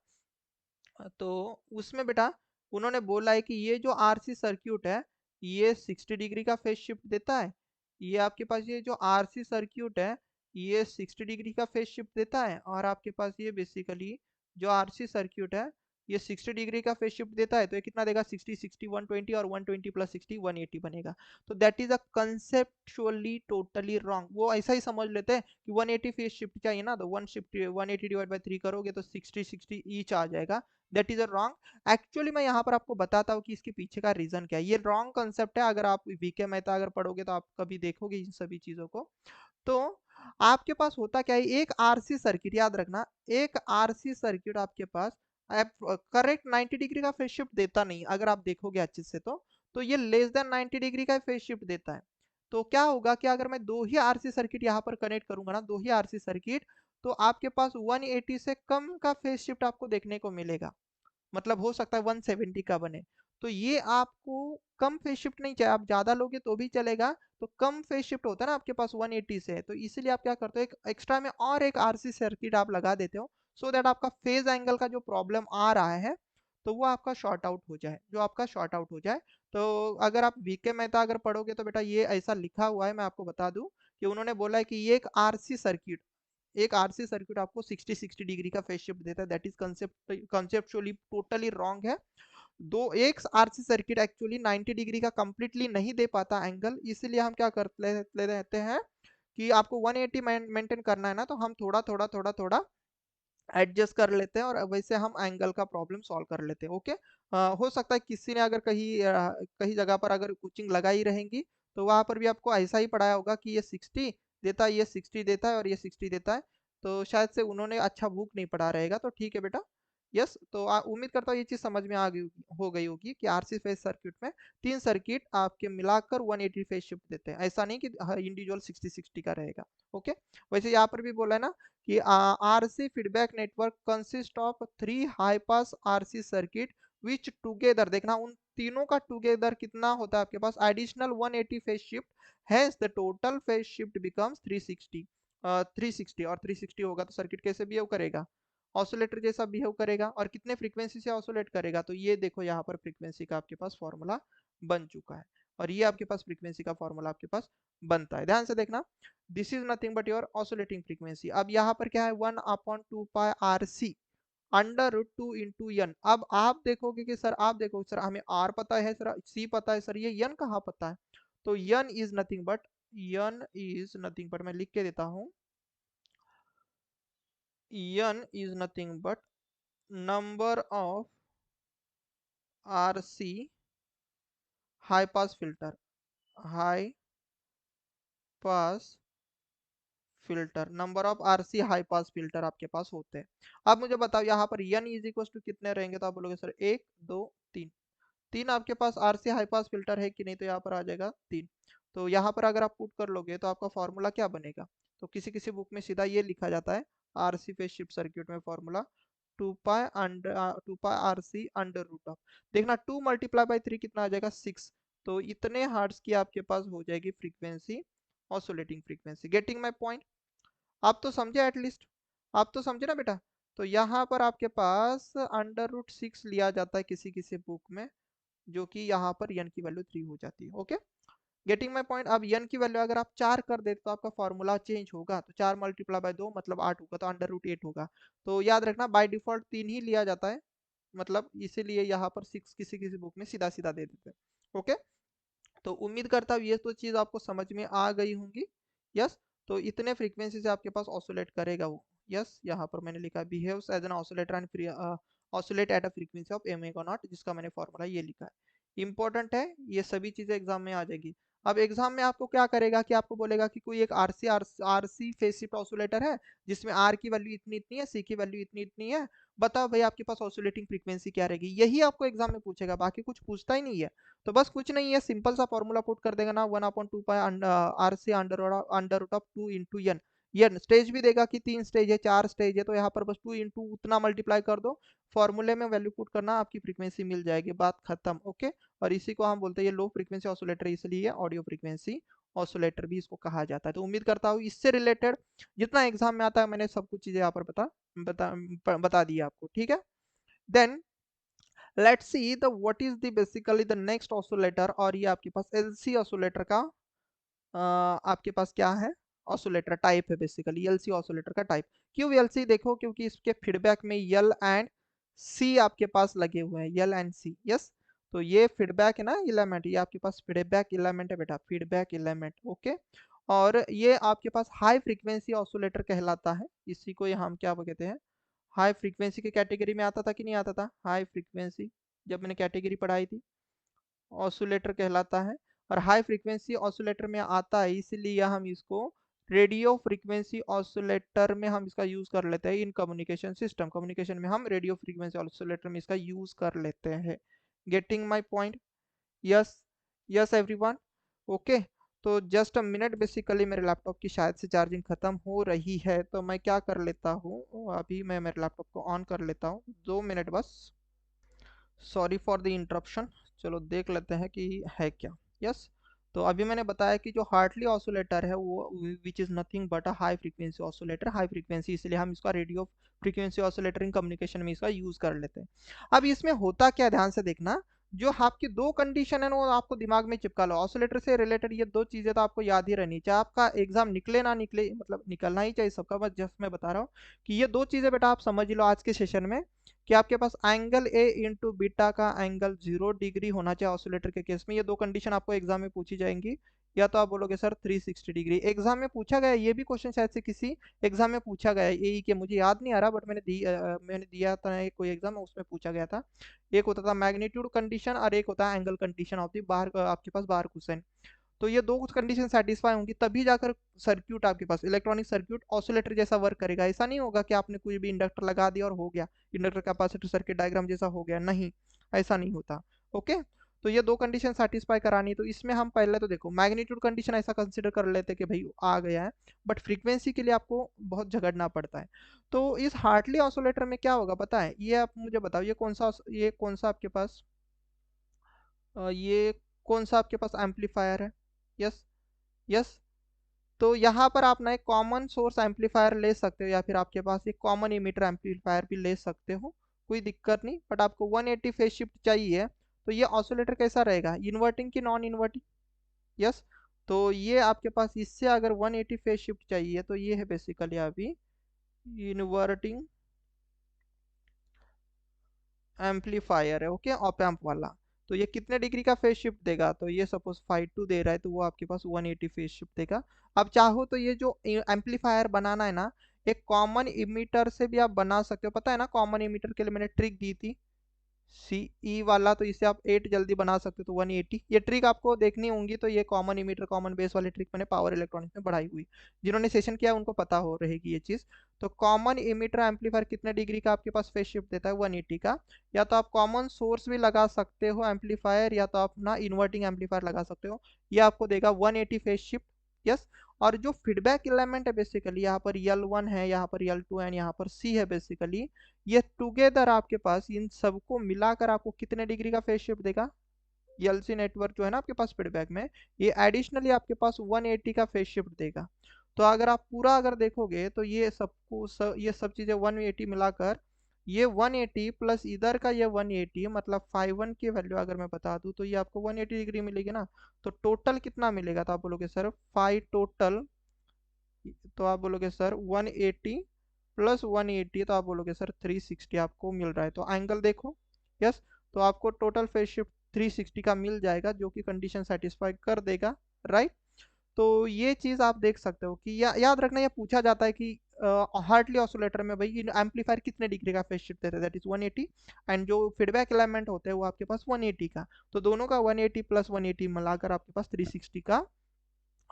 तो उसमें बेटा उन्होंने बोला है कि ये जो आरसी सर्क्यूट है ये 60 डिग्री का फेज शिफ्ट देता है, ये आपके पास ये जो आरसी सर्क्यूट है ये 60 डिग्री का फेज शिफ्ट देता है, और आपके पास ये बेसिकली जो आरसी सर्क्यूट है ये 60 डिग्री का फेज शिफ्ट देता है। तो ये कितना देगा 60 60 120, और 120 प्लस 60 180 बनेगा। तो that is a conceptually totally wrong, वो ऐसा ही समझ लेते हैं कि 180 फेज शिफ्ट चाहिए ना, तो 180 डिवाइड बाय 3 करोगे तो 60 60 ईच आ जाएगा। That is a wrong. Actually मैं यहाँ पर आपको बताता हूँ कि इसके पीछे का रीजन क्या है, ये रॉन्ग कंसेप्ट है। अगर आप वीके मेहता अगर पढ़ोगे तो आप कभी देखोगे इन सभी चीजों को। तो आपके पास होता क्या है, एक आरसी सर्किट याद रखना, एक आरसी सर्किट आपके पास करेक्ट 90 डिग्री का फेज शिफ्ट देता नहीं, अगर आप देखोगे अच्छे से तो ये लेस देन 90 डिग्री का फेज शिफ्ट देता है। तो क्या होगा कि अगर मैं दो ही आरसी सर्किट यहाँ पर कनेक्ट करूंगा ना, दो ही आरसी सर्किट, तो आपके पास 180 से कम का फेज शिफ्ट आपको देखने को मिलेगा, मतलब हो सकता है 170 का बने। तो ये आपको कम फेज शिफ्ट नहीं चाहिए, आप ज्यादा लोगे तो भी चलेगा, तो कम फेज शिफ्ट होता है ना आपके पास 180 से, तो इसीलिए आप क्या करते हो एक एक्स्ट्रा में और एक आरसी सर्किट आप लगा देते हो, सो दैट आपका फेज एंगल का जो प्रॉब्लम आ रहा है तो वो आपका शॉर्ट आउट हो जाए, जो आपका शॉर्ट आउट हो जाए। तो अगर आप वीके मेहता अगर पढ़ोगे तो बेटा ये ऐसा लिखा हुआ है, मैं आपको बता दूं कि उन्होंने बोला है कि ये एक आरसी सर्किट आपको 60 डिग्री का फेज शिफ्ट देता है, that is conceptually totally wrong है। दो एक आरसी सर्किट एक्चुअली 90 डिग्री का कंप्लीटली नहीं दे पाता एंगल, इसलिए हम क्या कर ले रहते हैं कि आपको 180 मेंटेन करना है ना, तो हम थोड़ा एडजस्ट कर लेते हैं और वैसे हम एंगल का प्रॉब्लम सॉल्व कर लेते हैं। ओके हो सकता है किसी ने अगर कहीं जगह पर अगर कोचिंग लगाई रहेंगी तो वहां पर भी आपको ऐसा ही पढ़ाया होगा कि ये 60 देता है, ये 60 देता है और ये 60 देता है, तो शायद से उन्होंने अच्छा बुक नहीं पढ़ा रहेगा। तो ठीक है बेटा, यस, तो उम्मीद करता हूँ ये चीज समझ में आ गई हो गई होगी कि आरसी फेज सर्किट में तीन सर्किट आपके मिलाकर 180 फेज शिफ्ट देते हैं, ऐसा नहीं कि इंडिविजुअल 60 60 का रहेगा। ओके वैसे यहाँ पर भी बोला है ना कि RC feedback network consist of three high pass RC circuit which together, देखना उन तीनों का टुगेदर कितना होता है आपके पास additional 180 phase shift, hence the total phase shift becomes 360। 360 और 360 होगा तो सर्किट कैसे बिहेव करेगा, ऑसिलेटर जैसा बिहेव करेगा, और कितने फ्रीक्वेंसी से ऑसिलेट करेगा, तो ये देखो यहाँ पर फ्रीक्वेंसी का आपके पास फॉर्मूला बन चुका है। और ये आपके पास फ्रीक्वेंसी का फॉर्मूला आपके पास बनता है। ध्यान से देखना, this is nothing but your oscillating frequency. अब यहाँ पर क्या है, 1/2πRC under root 2 into N. अब आप देखोगे कि सर, आप देखो सर, हमें आर पता है सर, सी पता है सर, ये एन कहाँ पता है? तो एन इज नथिंग बट, मैं लिख के देता हूँ, N is nothing but number of RC high pass filter, high pass filter, number of RC high pass filter आपके पास होते हैं। अब मुझे बताओ यहाँ पर n इज इक्वल टू कितने रहेंगे? तो आप बोलोगे सर 1 2 3, तीन आपके पास RC हाई पास फिल्टर है कि नहीं? तो यहाँ पर आ जाएगा 3। तो यहाँ पर अगर आप पुट कर लोगे तो आपका फॉर्मूला क्या बनेगा? तो किसी किसी बुक में सीधा ये लिखा जाता है, RC फेज शिफ्ट सर्किट में formula 2 pi RC under root of, देखना 2 मल्टीप्लाई बाई 3 कितना आ जाएगा? 6। तो इतने हर्ट्ज की आपके पास हो जाएगी frequency, oscillating frequency. Getting my point? आप तो समझे एटलीस्ट, आप तो समझे ना बेटा? तो यहाँ पर आपके पास अंडर रूट 6 लिया जाता है किसी किसी बुक में, जो कि यहाँ पर n की वैल्यू 3 हो जाती है। Okay, getting my point? अब n की वैल्यू अगर आप 4 कर देते तो आपका फॉर्मूला चेंज होगा, तो 4 मल्टीप्लाई बाय 2 मतलब 8 होगा, तो अंडर रूट 8 होगा। तो याद रखना, बाय डिफॉल्ट 3 ही लिया जाता है, मतलब इसीलिए यहाँ पर 6 किसी किसी बुक में सीधा सीधा दे देते हैं। ओके, तो उम्मीद करता हूँ ये तो चीज़ आपको समझ में आ गई होंगी। यस, तो इतने फ्रीक्वेंसी से आपके पास ऑसिलेट करेगा वो। यस, यहाँ पर मैंने लिखा behaves as an oscillator and oscillate at a frequency of omega naught, जिसका मैंने फॉर्मूला ये लिखा है। इंपॉर्टेंट है, ये सभी चीजें एग्जाम में आ जाएगी। अब एग्जाम में आपको क्या करेगा कि आपको बोलेगा कि कोई एक आरसी फेज शिफ्ट ऑसिलेटर है जिसमें आर की वैल्यू इतनी इतनी है, सी की वैल्यू इतनी इतनी है, बताओ भाई आपके पास ऑसिलेटिंग फ्रीक्वेंसी क्या रहेगी? यही आपको एग्जाम में पूछेगा, बाकी कुछ पूछता ही नहीं है। तो बस कुछ नहीं है, सिंपल सा फॉर्मूला पुट कर देगा ना, 1/2 pi RC under root of 2 into n. N stage भी देगा कि 3 स्टेज है 4 स्टेज है, तो यहाँ पर बस 2 इंटू उतना मल्टीप्लाई कर दो, फॉर्मूले में वैल्यू पुट करना, आपकी फ्रीक्वेंसी मिल जाएगी, बात खत्म। ओके, और इसी को हम बोलते हैं, ये लो फ्रीक्वेंसी ऑसिलेटर इसलिए ऑडियो फ्रीक्वेंसी ऑसिलेटर भी इसको कहा जाता है। तो उम्मीद करता हूँ इससे रिलेटेड जितना एग्जाम में आता है मैंने सब कुछ चीजें यहाँ पर बता दी आपको। ठीक है, then let's see the what is the basically the next oscillator, और ये आपके पास एलसी ऑसिलेटर का आपके पास क्या है, ऑसिलेटर टाइप है, बेसिकली एलसी ऑसिलेटर का टाइप। क्यों एलसी? देखो क्योंकि इसके फीडबैक में एल एंड सी आपके पास लगे हुए हैं, एल एंड सी। यस, तो ये फीडबैक है ना एलिमेंट, ये आपके पास फीडबैक एलिमेंट है बेटा, फीडबैक एलिमेंट। ओके, और ये आपके पास हाई फ्रीक्वेंसी ऑसिलेटर कहलाता है, इसी को हम क्या कहते हैं, हाई फ्रीक्वेंसी की कैटेगरी में आता था कि नहीं आता था? हाई फ्रीक्वेंसी, जब मैंने कैटेगरी पढ़ाई थी, ऑसिलेटर कहलाता है। और हाई फ्रीक्वेंसी ऑसिलेटर में आता है, इसीलिए हम इसको रेडियो फ्रीक्वेंसी ऑसिलेटर में हम इसका यूज कर लेते हैं इन कम्युनिकेशन सिस्टम, कम्युनिकेशन में हम रेडियो फ्रीक्वेंसी ऑसिलेटर में इसका यूज कर लेते हैं। Getting my point? Yes, yes everyone. Okay, तो जस्ट अ मिनट, बेसिकली मेरे लैपटॉप की शायद से चार्जिंग खत्म हो रही है, तो मैं क्या कर लेता हूँ, अभी मैं मेरे लैपटॉप को ऑन कर लेता हूँ, 2 मिनट बस। Sorry for the interruption. चलो देख लेते हैं कि है क्या। यस, तो अभी मैंने बताया कि जो हार्टली ऑसिलेटर है वो which is nothing but a high frequency oscillator, high frequency इसलिए हम इसका radio frequency oscillator in communication में इसका यूज़ कर लेते हैं। अब इसमें होता क्या, ध्यान से देखना, जो आपकी दो कंडीशन है वो आपको दिमाग में चिपका लो, ऑसिलेटर से रिलेटेड ये दो चीज़ें तो आपको याद ही रहनी चाहिए, आपका एग्जाम निकले ना निकले, मतलब निकलना ही चाहिए सबका, बस जस्ट मैं बता रहा हूँ कि ये दो चीज़ें बेटा आप समझ लो आज के सेशन में, कि आपके पास एंगल ए इंटू बीटा का एंगल 0 डिग्री होना चाहिए ऑसिलेटर के केस में। ये दो कंडीशन आपको एग्जाम में पूछी जाएंगी, या तो आप बोलोगे सर 360 डिग्री। एग्जाम में पूछा गया ये भी क्वेश्चन, शायद से किसी एग्जाम में पूछा गया है, यही के मुझे याद नहीं आ रहा, बट मैंने दिया था कोई एग्जाम में, उसमें पूछा गया था। एक होता था मैग्नीट्यूड कंडीशन और एक होता है एंगल कंडीशन ऑफ द बाहर आपके पास बाहर क्वेश्चन। तो ये दो कंडीशन सेटिस्फाई होंगी तभी जाकर सर्क्यूट आपके पास इलेक्ट्रॉनिक सर्क्यूट ऑसिलेटर जैसा वर्क करेगा। ऐसा नहीं होगा कि आपने कोई भी इंडक्टर लगा दिया और हो गया, इंडक्टर कैपेसिटर सर्किट डायग्राम जैसा हो गया, नहीं, ऐसा नहीं होता। ओके, तो ये दो कंडीशन सेटिस्फाई करानी, तो इसमें हम पहले तो देखो मैग्नीट्यूड कंडीशन ऐसा कंसिडर कर लेते कि भाई आ गया है, बट फ्रीक्वेंसी के लिए आपको बहुत झगड़ना पड़ता है। तो इस हार्टली ऑसिलेटर में क्या होगा पता है? ये आप मुझे बताओ, ये कौन सा आपके पास ये कौन सा आपके पास एम्पलीफायर है? यस, यस, तो यहाँ पर आप ना एक कॉमन सोर्स एम्पलीफायर ले सकते हो, या फिर आपके पास एक कॉमन इमीटर एम्पलीफायर भी ले सकते हो, कोई दिक्कत नहीं, बट आपको 180 फेज शिफ्ट चाहिए तो ये ऑसिलेटर कैसा रहेगा, इन्वर्टिंग की नॉन इन्वर्टिंग? यस। तो ये आपके पास इससे अगर 180 फेज शिफ्ट चाहिए तो ये है बेसिकली अभी इन्वर्टिंग एम्पलीफायर है, ओके, ऑप एम्प वाला। तो ये कितने डिग्री का फेज शिफ्ट देगा, तो ये सपोज 5 2 दे रहा है तो वो आपके पास 180 फेज शिफ्ट देगा। अब चाहो तो ये जो एम्पलीफायर बनाना है ना, एक कॉमन इमीटर से भी आप बना सकते हो, पता है ना कॉमन इमीटर के लिए मैंने ट्रिक दी थी CE वाला, तो इसे आप 8 जल्दी बना सकते हो तो 180। ये ट्रिक आपको देखनी होंगी, तो ये कॉमन इमीटर कॉमन बेस वाली ट्रिक मैंने पावर इलेक्ट्रॉनिक्स में बढ़ाई हुई, जिन्होंने सेशन किया उनको पता हो रहेगी ये चीज़। तो कॉमन इमीटर एम्पलीफायर कितने डिग्री का आपके पास फेज शिफ्ट देता है, 180 का। या तो आप कॉमन सोर्स भी लगा सकते हो एम्पलीफायर, या तो आप ना इन्वर्टिंग एम्पलीफायर लगा सकते हो, ये आपको देगा 180 फेज शिफ्ट। यस। और जो फीडबैक एलिमेंट है बेसिकली, यहाँ पर L1 है, यहाँ पर L2 है, यहाँ पर C है बेसिकली, ये टुगेदर आपके पास इन सबको मिलाकर आपको कितने डिग्री का फेज शिफ्ट देगा, एलसी नेटवर्क जो है ना आपके पास फीडबैक में, ये एडिशनली आपके पास 180 का फेज शिफ्ट देगा। तो अगर आप पूरा अगर देखोगे तो ये सबको ये सब चीजें 180 मिलाकर, ये 180 प्लस इधर का ये 180, मतलब 51 की वैल्यू अगर मैं बता दूं तो ये आपको 180 डिग्री मिलेगी ना। तो टोटल कितना मिलेगा, तो आप बोलोगे सर 5 टोटल, तो आप बोलोगे सर 180 प्लस 180, तो आप बोलोगे सर 360 आपको मिल रहा है। तो एंगल देखो, यस। तो आपको टोटल फेज शिफ्ट 360 का मिल जाएगा, जो कि कंडीशन सेटिस्फाई कर देगा, राइट। तो ये चीज आप देख सकते हो कि याद रखना, ये पूछा जाता है कि हार्टली ऑसिलेटर में भाई एम्पलीफायर कितने डिग्री का फेज शिफ्ट देता है, दैट इज 180, एंड जो फीडबैक एलिमेंट होते हैं वो आपके पास 180 का। तो दोनों का 180 प्लस 180 मिलाकर आपके पास 360 का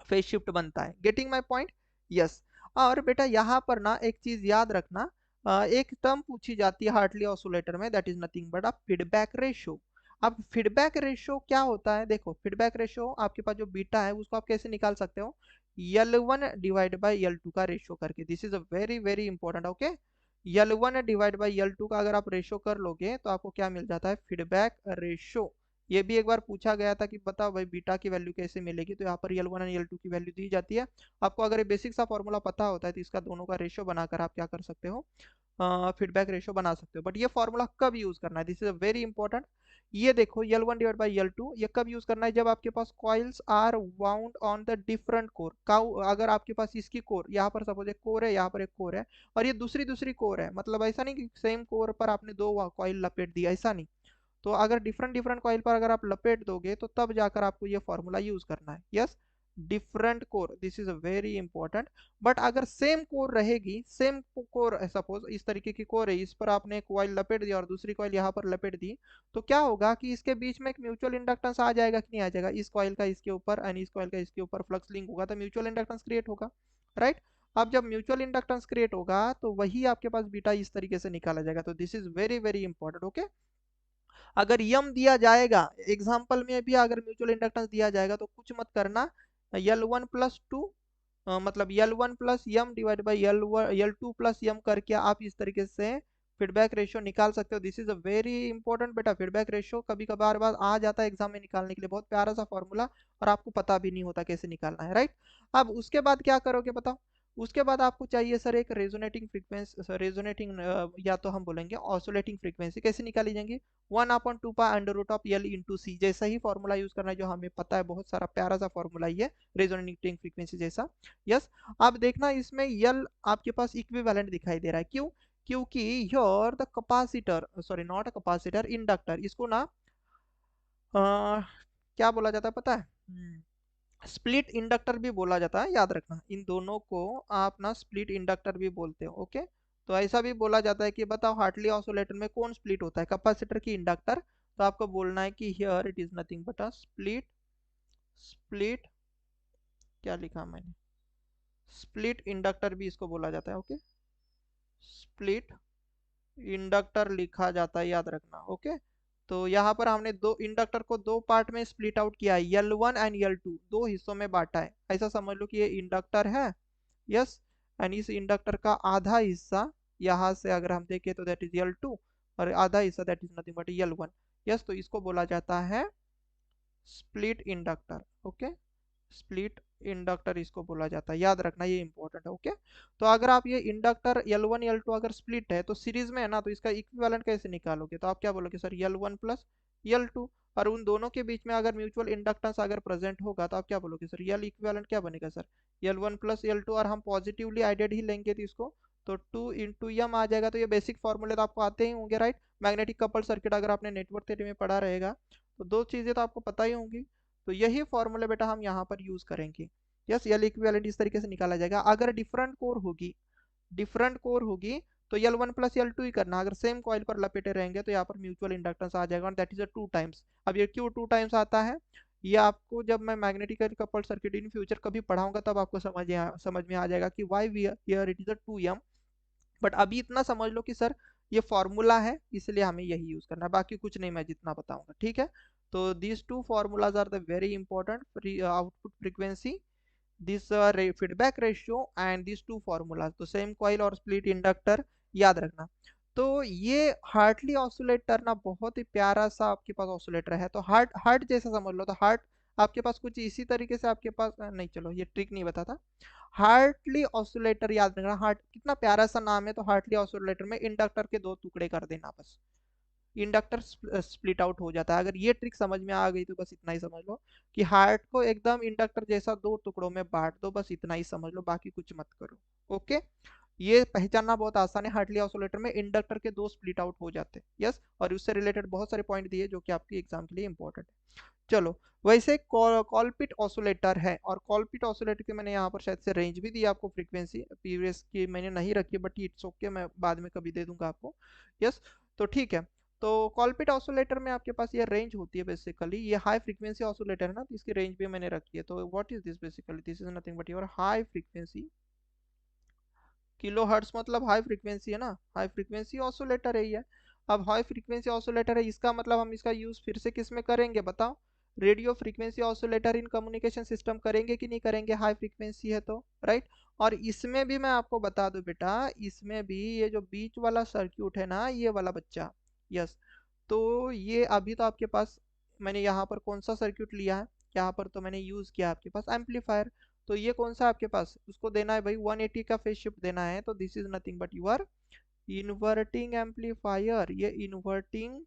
फेज शिफ्ट बनता है। Getting my point? यस। और बेटा यहाँ पर ना एक चीज याद रखना, एक टर्म पूछी जाती है हार्टली ऑसिलेटर में, that is nothing but a feedback ratio. अब फीडबैक रेशो क्या होता है, देखो फीडबैक रेशो आपके पास जो बीटा है उसको आप कैसे निकाल सकते हो, L1 डिवाइड बाई L2 का रेशो करके। This is a very very important, okay. L1 divide by L2 का अगर आप रेशो कर लोगे तो आपको क्या मिल जाता है, फीडबैक रेशो। ये भी एक बार पूछा गया था कि बताओ भाई बीटा की वैल्यू कैसे मिलेगी, तो यहाँ पर L1 और L2 की वैल्यू दी जाती है। आपको अगर ये बेसिक सा फॉर्मूला पता होता है तो इसका दोनों का रेशो बनाकर आप क्या कर सकते हो, फीडबैक रेशो बना सकते हो। बट ये फॉर्मूला कब यूज करना है, this is a very important. ये देखो L1 डिवाइड बाई L2 ये कब यूज करना है, जब आपके पास coils are wound on the different core का। अगर आपके पास इसकी कोर, यहाँ पर सपोज एक कोर है, यहाँ पर एक कोर है, और ये दूसरी दूसरी कोर है, मतलब ऐसा नहीं कि सेम कोर पर आपने दो कॉइल लपेट दिया, ऐसा नहीं। तो अगर डिफरेंट डिफरेंट कॉइल पर अगर आप लपेट दोगे तो तब जाकर आपको ये फॉर्मूला यूज करना है, yes. Different core, this is very important. But अगर सेम कोर रहेगी, सेम कोर सपोज इस तरीके की कोर है, इस पर आपने एक कॉइल लपेट दिया और दूसरी कॉइल यहाँ पर लपेट दी, तो क्या होगा कि इसके बीच में एक म्यूचुअल इंडक्टेंस आ जाएगा कि नहीं आ जाएगा, इस कॉइल का इसके ऊपर एंड इस कॉइल का इसके ऊपर फ्लक्स लिंक होगा तो म्यूचुअल इंडक्टेंस क्रिएट होगा, राइट। अब जब म्यूचुअल इंडक्टेंस क्रिएट होगा तो वही आपके पास बीटा इस तरीके से निकाला जाएगा। तो this is very very important, okay. अगर यम दिया जाएगा एग्जाम्पल में भी, अगर म्यूचुअल इंडक्टेंस दिया जाएगा तो कुछ मत करना, L1 + 2 मतलब L1 plus M divide by L2 plus M करके आप इस तरीके से फीडबैक रेशियो निकाल सकते हो। This is a very important बेटा, फीडबैक रेशियो कभी कभार बार आ जाता है एग्जाम में निकालने के लिए, बहुत प्यारा सा फॉर्मूला, और आपको पता भी नहीं होता कैसे निकालना है, राइट। अब उसके बाद क्या करोगे बताओ, उसके बाद आपको चाहिए सर एक रेजोनेटिंग फ्रीक्वेंसी, रेजोनेटिंग या तो हम बोलेंगे ऑसिलेटिंग फ्रीक्वेंसी, कैसे निकाली जाएंगी, 1/2π√L × C, जैसा ही फॉर्मूला यूज करना है जो हमें पता है, बहुत सारा प्यारा सा फॉर्मूला ही है रेजोनेटिंग फ्रीक्वेंसी जैसा, यस। अब देखना इसमें यल आपके पास इक्विवेलेंट दिखाई दे रहा है, क्यों, क्योंकि your the capacitor, sorry not a capacitor, inductor, इसको ना क्या बोला जाता है पता है, स्प्लिट इंडक्टर भी बोला जाता है, याद रखना इन दोनों को आप ना स्प्लिट इंडक्टर भी बोलते हो, ओके। तो ऐसा भी बोला जाता है कि बताओ हार्टली ऑसिलेटर में कौन स्प्लिट होता है, कैपेसिटर की इंडक्टर। तो आपको बोलना है कि here it is nothing but a split, split क्या लिखा मैंने, स्प्लिट इंडक्टर भी इसको बोला जाता है, ओके, स्प्लिट इंडक्टर लिखा जाता है, याद रखना, ओके। तो यहाँ पर हमने दो इंडक्टर को दो पार्ट में स्प्लिट आउट किया है, L1 एंड L2 दो हिस्सों में बांटा है, ऐसा समझ लो कि ये इंडक्टर है, यस। एंड इस इंडक्टर का आधा हिस्सा यहाँ से अगर हम देखें तो दैट इज L2, और आधा हिस्सा that is nothing but L1, yes. तो इसको बोला जाता है split inductor, okay, split inductor इसको बोला जाता है, याद रखना ये इंपॉर्टेंट है, ओके। तो अगर आप ये इंडक्टर L1 L2 अगर स्प्लिट है तो सीरीज में है ना, तो इसका इक्विवेलेंट कैसे निकालोगे, तो आप क्या बोलोगे सर L1 प्लस L2, और उन दोनों के बीच में अगर म्यूचुअल इंडक्टेंस अगर प्रेजेंट होगा तो आप क्या बोलोगे सर, L इक्विवेलेंट क्या बनेगा सर, L1 प्लस L2, और हम पॉजिटिवली आइडेड ही लेंगे तो इसको, तो 2 इंटू एम आ जाएगा। तो ये बेसिक फॉर्मूले तो आपको आते ही होंगे, राइट। मैग्नेटिक कपल सर्किट अगर आपने नेटवर्क थ्योरी में पढ़ा रहेगा तो दो चीजें तो आपको पता ही होंगी। तो यही फॉर्मूले बेटा हम यहाँ पर यूज करेंगे। यस, L इक्विवेलेंट इस तरीके से निकाला जाएगा। अगर डिफरेंट कोर होगी तो L1 प्लस L2 ही करना। अगर सेम कॉइल पर लपेटे रहेंगे तो यहाँ पर म्यूचुअल इंडक्टेंस आ जाएगा, दैट इज 2 टाइम्स। अब ये क्यों 2 टाइम्स आता है, ये आपको जब मैं magnetically coupled circuit in future कभी पढ़ाऊंगा तब आपको समझ में आ जाएगा कि why we here it is 2m। But अभी इतना समझ लो कि सर ये फॉर्मूला है इसलिए हमें यही यूज करना है, बाकी कुछ नहीं मैं जितना बताऊंगा, ठीक है। तो these two formulas are the very important, output frequency, this feedback ratio and these two formulas, तो सेम कॉइल और स्प्लिट इंडक्टर याद रखना। तो ये हार्टली ऑसिलेटर ना बहुत ही प्यारा सा आपके पास ऑसिलेटर है। तो हार्ट हार्ट जैसा समझ लो, तो हार्ट आपके पास कुछ इसी तरीके से आपके पास नहीं, चलो ये ट्रिक नहीं बताता। हार्टली ऑसिलेटर याद रखना, हार्ट कितना प्यारा सा नाम है। तो हार्टली ऑसिलेटर में इंडक्टर के दो टुकड़े कर देना बस, इंडक्टर स्प्लिट आउट हो जाता है। अगर ये ट्रिक समझ में आ गई तो बस इतना ही समझ लो कि हार्ट को एकदम इंडक्टर जैसा दो टुकड़ों में बांट दो, बस इतना ही समझ लो, बाकी कुछ मत करो। ओके, ये पहचानना बहुत आसान है। हार्टली ऑसिलेटर में इंडक्टर के दो स्प्लिट आउट हो जाते हैं, यस। और उससे रिलेटेड बहुत सारे पॉइंट दिए जो कि आपके एग्जाम के लिए इंपॉर्टेंट है। चलो, वैसे कॉलपिट ऑसिलेटर है, और कॉलपिट ऑसिलेटर के मैंने यहाँ पर शायद से रेंज भी दी आपको, फ्रीक्वेंसी प्रीवियस की मैंने नहीं रखी, बट इट्स ओके, मैं बाद में कभी दे दूंगा आपको, यस। तो ठीक है, तो कॉलपिट ऑसिलेटर में आपके पास ये रेंज होती है बेसिकली, ये हाई फ्रीक्वेंसी ऑसिलेटर है ना, तो इसकी रेंज भी मैंने रखी है। तो what is this, basically this is nothing but your high frequency, kilo hertz मतलब हाई फ्रीक्वेंसी है ना, हाई फ्रीक्वेंसी ऑसिलेटर है ये। अब हाई फ्रीक्वेंसी ऑसिलेटर है, इसका मतलब हम इसका यूज फिर से किस में करेंगे बताओ, radio frequency oscillator in communication system करेंगे कि नहीं करेंगे, हाई फ्रीक्वेंसी है तो, राइट। और इसमें भी मैं आपको बता दूं बेटा, इसमें भी ये जो बीच वाला सर्क्यूट है ना, ये वाला बच्चा, यस। तो ये अभी तो आपके पास, मैंने यहाँ पर कौन सा सर्क्यूट लिया है, यहाँ पर तो मैंने यूज किया आपके पास एम्पलीफायर। तो ये कौन सा आपके पास, उसको देना है भाई 180 का फेज शिफ्ट देना है। तो this is nothing but your inverting amplifier, ये इन्वर्टिंग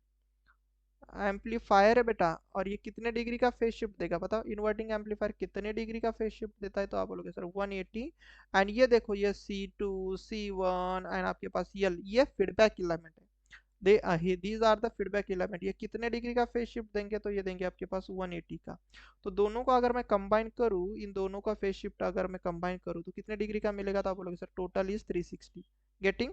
एम्पलीफायर है बेटा। और ये कितने डिग्री का फेज शिफ्ट देगा बताओ, इन्वर्टिंग एम्पलीफायर कितने डिग्री का फेज शिफ्ट देता है, तो आप बोलोगे सर 180। एंड ये देखो, ये C2 C1 एंड आपके पास ये फीडबैक एलिमेंट है, they these are the feedback element. ये कितने डिग्री का फेज शिफ्ट देंगे, तो ये देंगे आपके पास 180 का। तो दोनों को अगर मैं कंबाइन करूँ, इन दोनों का फेज शिफ्ट अगर मैं कंबाइन करूँ तो कितने डिग्री का मिलेगा, तो आप बोलोगे सर टोटल इज 360। गेटिंग,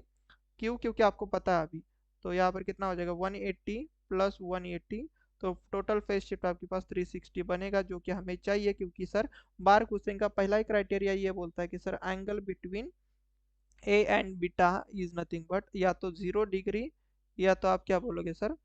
क्यों, क्योंकि आपको पता है अभी। तो यहाँ पर कितना हो जाएगा 180 प्लस 180, तो टोटल फेज शिफ्ट आपके पास 360 बनेगा, जो कि हमें चाहिए, क्योंकि सर बार क्वेश्चन का पहला ही क्राइटेरिया ये बोलता है कि sir angle between A and beta is nothing but या तो 0 डिग्री या तो आप क्या बोलोगे सर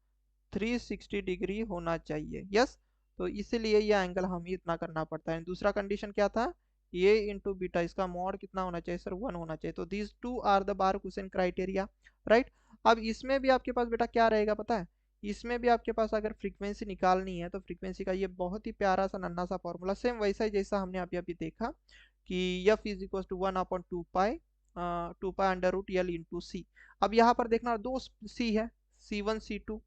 360 डिग्री होना चाहिए, यस। तो इसीलिए ये एंगल हमें इतना करना पड़ता है। दूसरा कंडीशन क्या था, ये इंटू बीटा, इसका मॉड कितना होना चाहिए सर 1 होना चाहिए। तो these two are the Barkhausen criteria, right. अब इसमें भी आपके पास बेटा क्या रहेगा पता है, इसमें भी आपके पास अगर फ्रीक्वेंसी निकालनी है तो फ्रीक्वेंसी का ये बहुत ही प्यारा सा नन्ना सा फॉर्मूला, सेम वैसा ही जैसा हमने अभी अभी देखा कि F is equal to 1/2 pi, 2 pi under root L into C. अब यहाँ पर देखना दो सी है, C1 C2,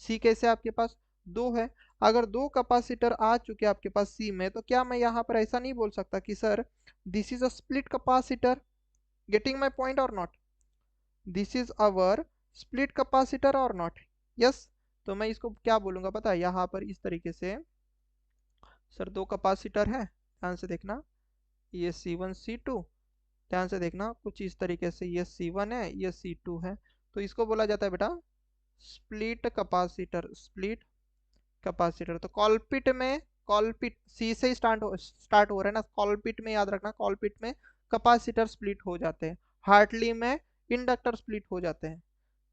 सी कैसे आपके पास दो है। अगर दो कैपेसिटर आ चुके आपके पास सी में, तो क्या मैं यहाँ पर ऐसा नहीं बोल सकता कि sir this is a split capacitor, getting my point और not, this is our split capacitor और नॉट, यस। तो मैं इसको क्या बोलूंगा पता है, यहाँ पर इस तरीके से, सर दो कैपेसिटर है, ध्यान से देखना, ये C1 C2, ध्यान से देखना कुछ इस तरीके से, ये C1 है ये C2 है। तो इसको बोला जाता है बेटा स्प्लिट कैपेसिटर, स्प्लिट कैपेसिटर। तो कॉलपिट में, कॉलपिट सी से ही स्टार्ट हो रहा है ना, कॉलपिट में याद रखना, कॉलपिट में कैपेसिटर स्प्लिट हो जाते हैं, हार्टली में इंडक्टर स्प्लिट हो जाते हैं।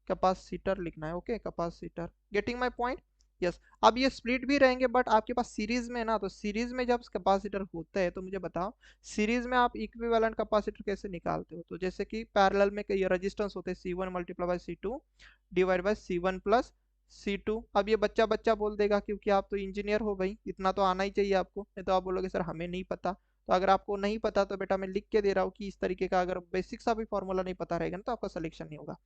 कैपेसिटर लिखना है, okay capacitor, getting my point, yes. अब ये स्प्लिट भी रहेंगे बट आपके पास सीरीज में ना, तो सीरीज में जब कैपेसिटर होता है तो मुझे बताओ सीरीज में आप इक्विवेलेंट कैपेसिटर कैसे निकालते हो। तो जैसे कि पैरेलल में कई रेजिस्टेंस होते हैं, C1 multiply by C2 divide by C1 plus C2। अब ये बच्चा बच्चा बोल देगा क्योंकि आप तो इंजीनियर हो भाई, इतना तो आना ही चाहिए आपको, नहीं तो आप बोलोगे सर हमें नहीं पता। तो अगर आपको नहीं पता तो बेटा मैं लिख के दे रहा हूँ कि इस तरीके का अगर बेसिक सा भी फॉर्मूला नहीं पता रहेगा ना तो आपका सिलेक्शन नहीं होगा।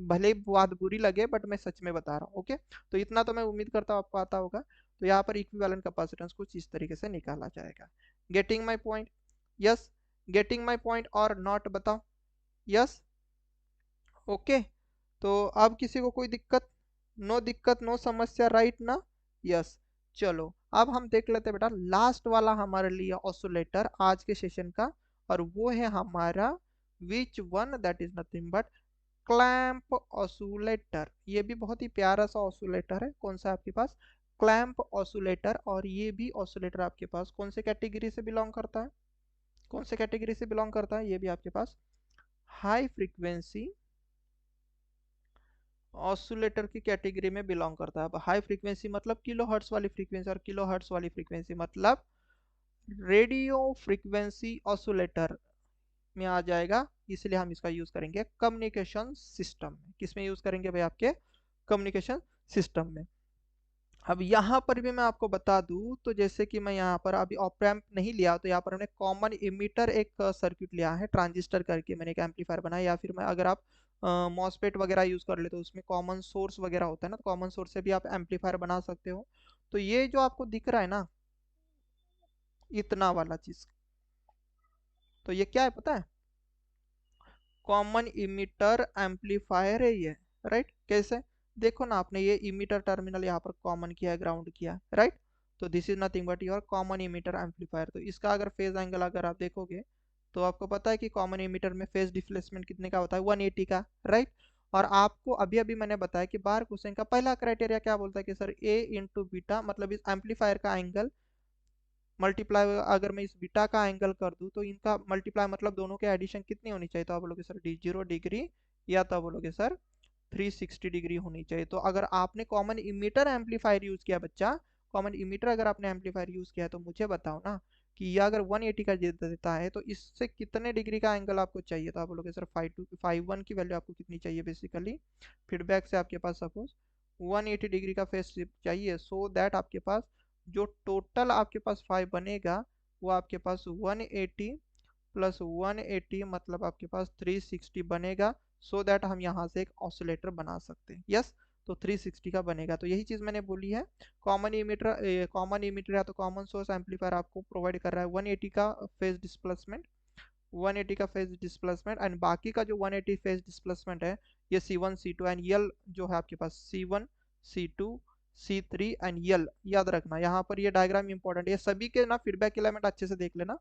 भले ही बात बुरी लगे बट मैं सच में बता रहा हूँ। ओके, तो इतना तो मैं उम्मीद करता हूँ आपको आता होगा। तो यहाँ पर इक्विवेलेंट कैपेसिटेंस कुछ इस तरीके से निकाला जाएगा। Getting my point? Yes, getting my point और नॉट, बताओ। Yes, okay. तो अब किसी को कोई दिक्कत? नो दिक्कत, नो समस्या, राइट ना? यस। चलो अब हम देख लेते हैं बेटा लास्ट वाला हमारे लिए ऑसिलेटर आज के सेशन का, और वो है हमारा which one, that is nothing but clamp oscillator. ये भी बहुत ही प्यारा सा ऑसिलेटर है। कौन सा आपके पास? Clamp oscillator. और ये भी ऑसिलेटर आपके पास कौन से कैटेगरी से बिलोंग करता है? कौन से कैटेगरी से बिलोंग करता है? ये भी आपके पास हाई फ्रीक्वेंसी ऑसिलेटर की कैटेगरी में बिलोंग करता है। अब हाई फ्रीक्वेंसी मतलब किलो हर्ट्स वाली फ्रीक्वेंसी, और किलो हर्ट्स वाली फ्रीक्वेंसी मतलब रेडियो फ्रीक्वेंसी ऑसिलेटर में आ जाएगा। इसलिए हम इसका यूज करेंगे कम्युनिकेशन सिस्टम में। किसमें यूज करेंगे भाई? आपके कम्युनिकेशन सिस्टम में। अब यहाँ पर भी मैं आपको बता दूं तो जैसे कि मैं यहाँ पर अभी ऑप एम्प नहीं लिया, तो यहाँ पर हमने कॉमन इमीटर एक सर्किट लिया है, ट्रांजिस्टर करके मैंने एक एम्पलीफायर बनाया। या फिर मैं अगर आप मॉसफेट वगैरह यूज कर ले तो उसमें कॉमन सोर्स वगैरह होता है ना, तो कॉमन सोर्स से भी आप एम्पलीफायर बना सकते हो। तो ये जो आपको दिख रहा है ना इतना वाला चीज, तो ये क्या है पता है? कॉमन इमीटर एम्पलीफायर है ये, राइट। कैसे? देखो ना, आपने ये इमीटर टर्मिनल यहाँ पर कॉमन किया है, ग्राउंड किया है, राइट। तो this is nothing but your common emitter amplifier. तो इसका अगर फेज एंगल अगर आप देखोगे तो आपको पता है कि कॉमन इमीटर में फेज डिस्प्लेसमेंट कितने का होता है? 180 का, राइट। और आपको अभी अभी मैंने बताया कि बार क्वेश्चन का पहला क्राइटेरिया क्या बोलता है कि सर ए इंटू बीटा, मतलब इस एम्पलीफायर का एंगल मल्टीप्लाई, अगर मैं इस बीटा का एंगल कर दूं तो इनका मल्टीप्लाई मतलब दोनों के एडिशन कितनी होनी चाहिए? तो आप बोलोगे सर 0 डिग्री, या तो आप बोलोगे सर 360 डिग्री होनी चाहिए। तो अगर आपने कॉमन इमीटर एम्पलीफायर यूज किया बच्चा, कॉमन इमीटर अगर आपने एम्पलीफायर यूज किया है तो मुझे बताओ ना कि ये अगर 180 का देता है तो इससे कितने डिग्री का एंगल आपको चाहिए? तो आप बोलोगे सर 5 1 की वैल्यू आपको कितनी चाहिए? बेसिकली फीडबैक से आपके पास सपोज 180 डिग्री का फेस शिफ्ट चाहिए, सो दैट आपके पास जो टोटल आपके पास 5 बनेगा वो आपके पास 180 प्लस 180 मतलब आपके पास 360 बनेगा। सो दैट हम यहाँ से एक ऑसिलेटर बना सकते हैं। यस, तो 360 का बनेगा। तो यही चीज मैंने बोली है। कॉमन इमीटर या तो कॉमन सोर्स एम्पलीफायर आपको प्रोवाइड कर रहा है 180 का फेज डिस्प्लेसमेंट, 180 का फेज डिस्प्लेसमेंट, एंड बाकी का जो 180 फेज डिस्प्लेसमेंट है ये C1 C2 एंड यल जो है आपके पास C1 C2 C3 एंड यल। याद रखना यहाँ पर ये डायग्राम इंपॉर्टेंट है, ये सभी के ना फीडबैक एलिमेंट अच्छे से देख लेना।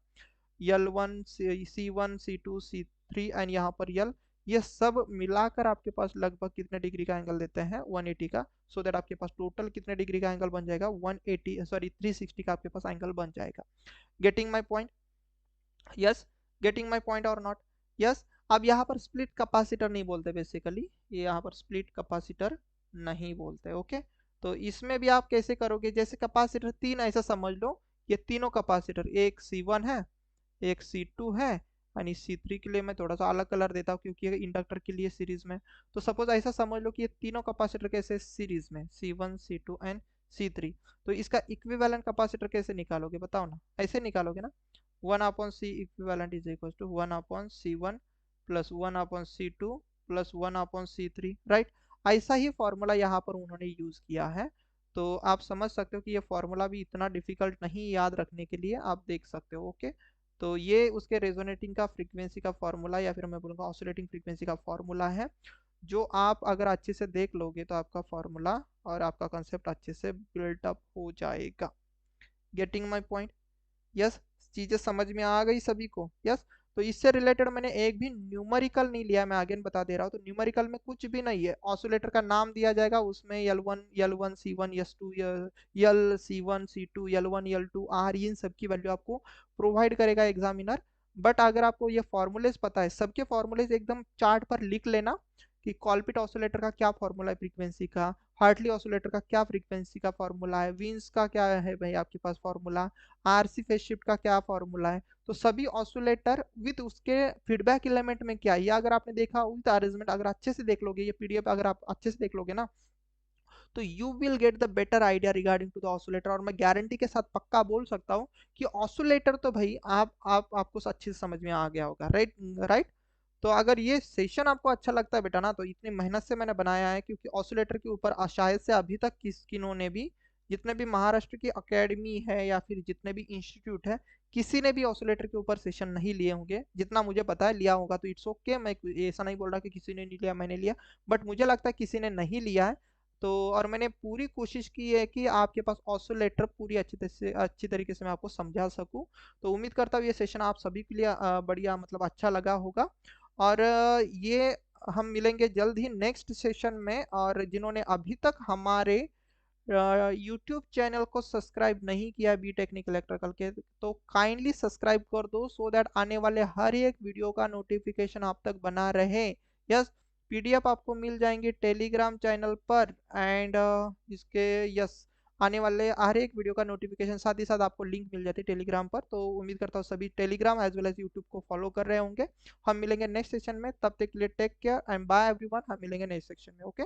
L1 C1 C2 C3 and यहाँ पर यल, ये सब मिलाकर आपके पास लगभग कितने डिग्री का एंगल देते हैं? 180 का। सो दैट आपके पास टोटल कितने डिग्री का एंगल बन जाएगा? 180 सॉरी 360 का आपके पास एंगल बन जाएगा। Getting my point? Yes, getting my point और नॉट? यस। अब यहाँ पर स्प्लिट कैपेसिटर नहीं बोलते बेसिकली, ये यहाँ पर स्प्लिट कैपेसिटर नहीं बोलते। ओके, तो इसमें भी आप कैसे करोगे? जैसे कैपेसिटर तीन ऐसा समझ लो, ये तीनों कैपेसिटर, एक C1 है, एक C2 है, यानी C3 के लिए मैं थोड़ा सा अलग कलर देता हूँ क्योंकि इंडक्टर के लिए सीरीज में। तो सपोज ऐसा समझ लो कि ये तीनों कैपेसिटर कैसे सीरीज में, C1 C2 एंड C3। तो इसका इक्विवेलेंट कैपेसिटर कैसे निकालोगे? बताओ ना, ऐसे निकालोगे ना, 1/C equivalent is equal to 1/C1 plus 1/C2 plus 1/C3, right. ऐसा ही फॉर्मूला यहाँ पर उन्होंने यूज किया है। तो आप समझ सकते हो कि ये फॉर्मूला भी इतना डिफिकल्ट नहीं याद रखने के लिए, आप देख सकते हो। ओके, तो ये उसके रेजोनेटिंग का फ्रीक्वेंसी का फॉर्मूला, या फिर मैं बोलूँगा ऑसिलेटिंग फ्रीक्वेंसी का फॉर्मूला है, जो आप अगर अच्छे से देख लोगे तो आपका फॉर्मूला और आपका कंसेप्ट अच्छे से बिल्टअप हो जाएगा। Getting my point? यस, चीजें समझ में आ गई सभी को? यस। तो इससे रिलेटेड मैंने एक भी न्यूमेरिकल नहीं लिया, मैं आगे बता दे रहा हूँ। तो न्यूमेरिकल में कुछ भी नहीं है, ऑसिलेटर का नाम दिया जाएगा, उसमें L1 C1 S2 यल C1 C2 L1 L2 R, इन सब की वैल्यू आपको प्रोवाइड करेगा एग्जामिनर। बट अगर आपको ये फॉर्मूलेज पता है, सबके फॉर्मूलेज एकदम चार्ट पर लिख लेना कि कॉलपिट ऑसिलेटर का क्या फॉर्मूला है फ्रीक्वेंसी का, हार्टली ऑसिलेटर का क्या फ्रीक्वेंसी का फॉर्मूला है, वीन्स का क्या है भाई आपके पास फॉर्मूला, आरसी फेज शिफ्ट का क्या फॉर्मूला है। तो सभी ऑसिलेटर विद उसके फीडबैक एलिमेंट में क्या है, ये अगर आपने देखा विद अरेंजमेंट, अगर अच्छे से देख लोगे, ये पीडीएफ अगर आप अच्छे से देख लोगे ना तो you will get the better idea regarding to the oscillator. और मैं गारंटी के साथ पक्का बोल सकता हूँ कि ऑसिलेटर तो भाई आपको अच्छे से समझ में आ गया होगा, राइट राइट। तो अगर ये सेशन आपको अच्छा लगता है बेटा ना, तो इतनी मेहनत से मैंने बनाया है, क्योंकि ऑसिलेटर के ऊपर शायद से अभी तक किन्होंने भी, जितने भी महाराष्ट्र की एकेडमी है या फिर जितने भी इंस्टीट्यूट है, किसी ने भी ऑसिलेटर के ऊपर सेशन नहीं लिए होंगे। जितना मुझे पता है लिया होगा तो इट्स ओके, मैं ऐसा नहीं बोल रहा कि किसी ने नहीं लिया मैंने लिया, बट मुझे लगता है किसी ने नहीं लिया है। तो और मैंने पूरी कोशिश की है कि आपके पास ऑसिलेटर पूरी अच्छी तरीके से मैं आपको समझा सकूं। तो उम्मीद करता हूँ ये सेशन आप सभी के लिए बढ़िया मतलब अच्छा लगा होगा। और ये हम मिलेंगे जल्द ही नेक्स्ट सेशन में। और जिन्होंने अभी तक हमारे यूट्यूब चैनल को सब्सक्राइब नहीं किया बी टेक्निकल इलेक्ट्रिकल के, तो काइंडली सब्सक्राइब कर दो, सो दैट आने वाले हर एक वीडियो का नोटिफिकेशन आप तक बना रहे। यस, पीडीएफ आपको मिल जाएंगे टेलीग्राम चैनल पर। एंड इसके यस, आने वाले हर एक वीडियो का नोटिफिकेशन, साथ ही साथ आपको लिंक मिल जाती है टेलीग्राम पर। तो उम्मीद करता हूँ सभी Telegram as well as YouTube को फॉलो कर रहे होंगे। हम मिलेंगे नेक्स्ट सेशन में, तब तक के लिए take care and bye everyone. हम मिलेंगे नेक्स्ट सेक्शन में, ओके।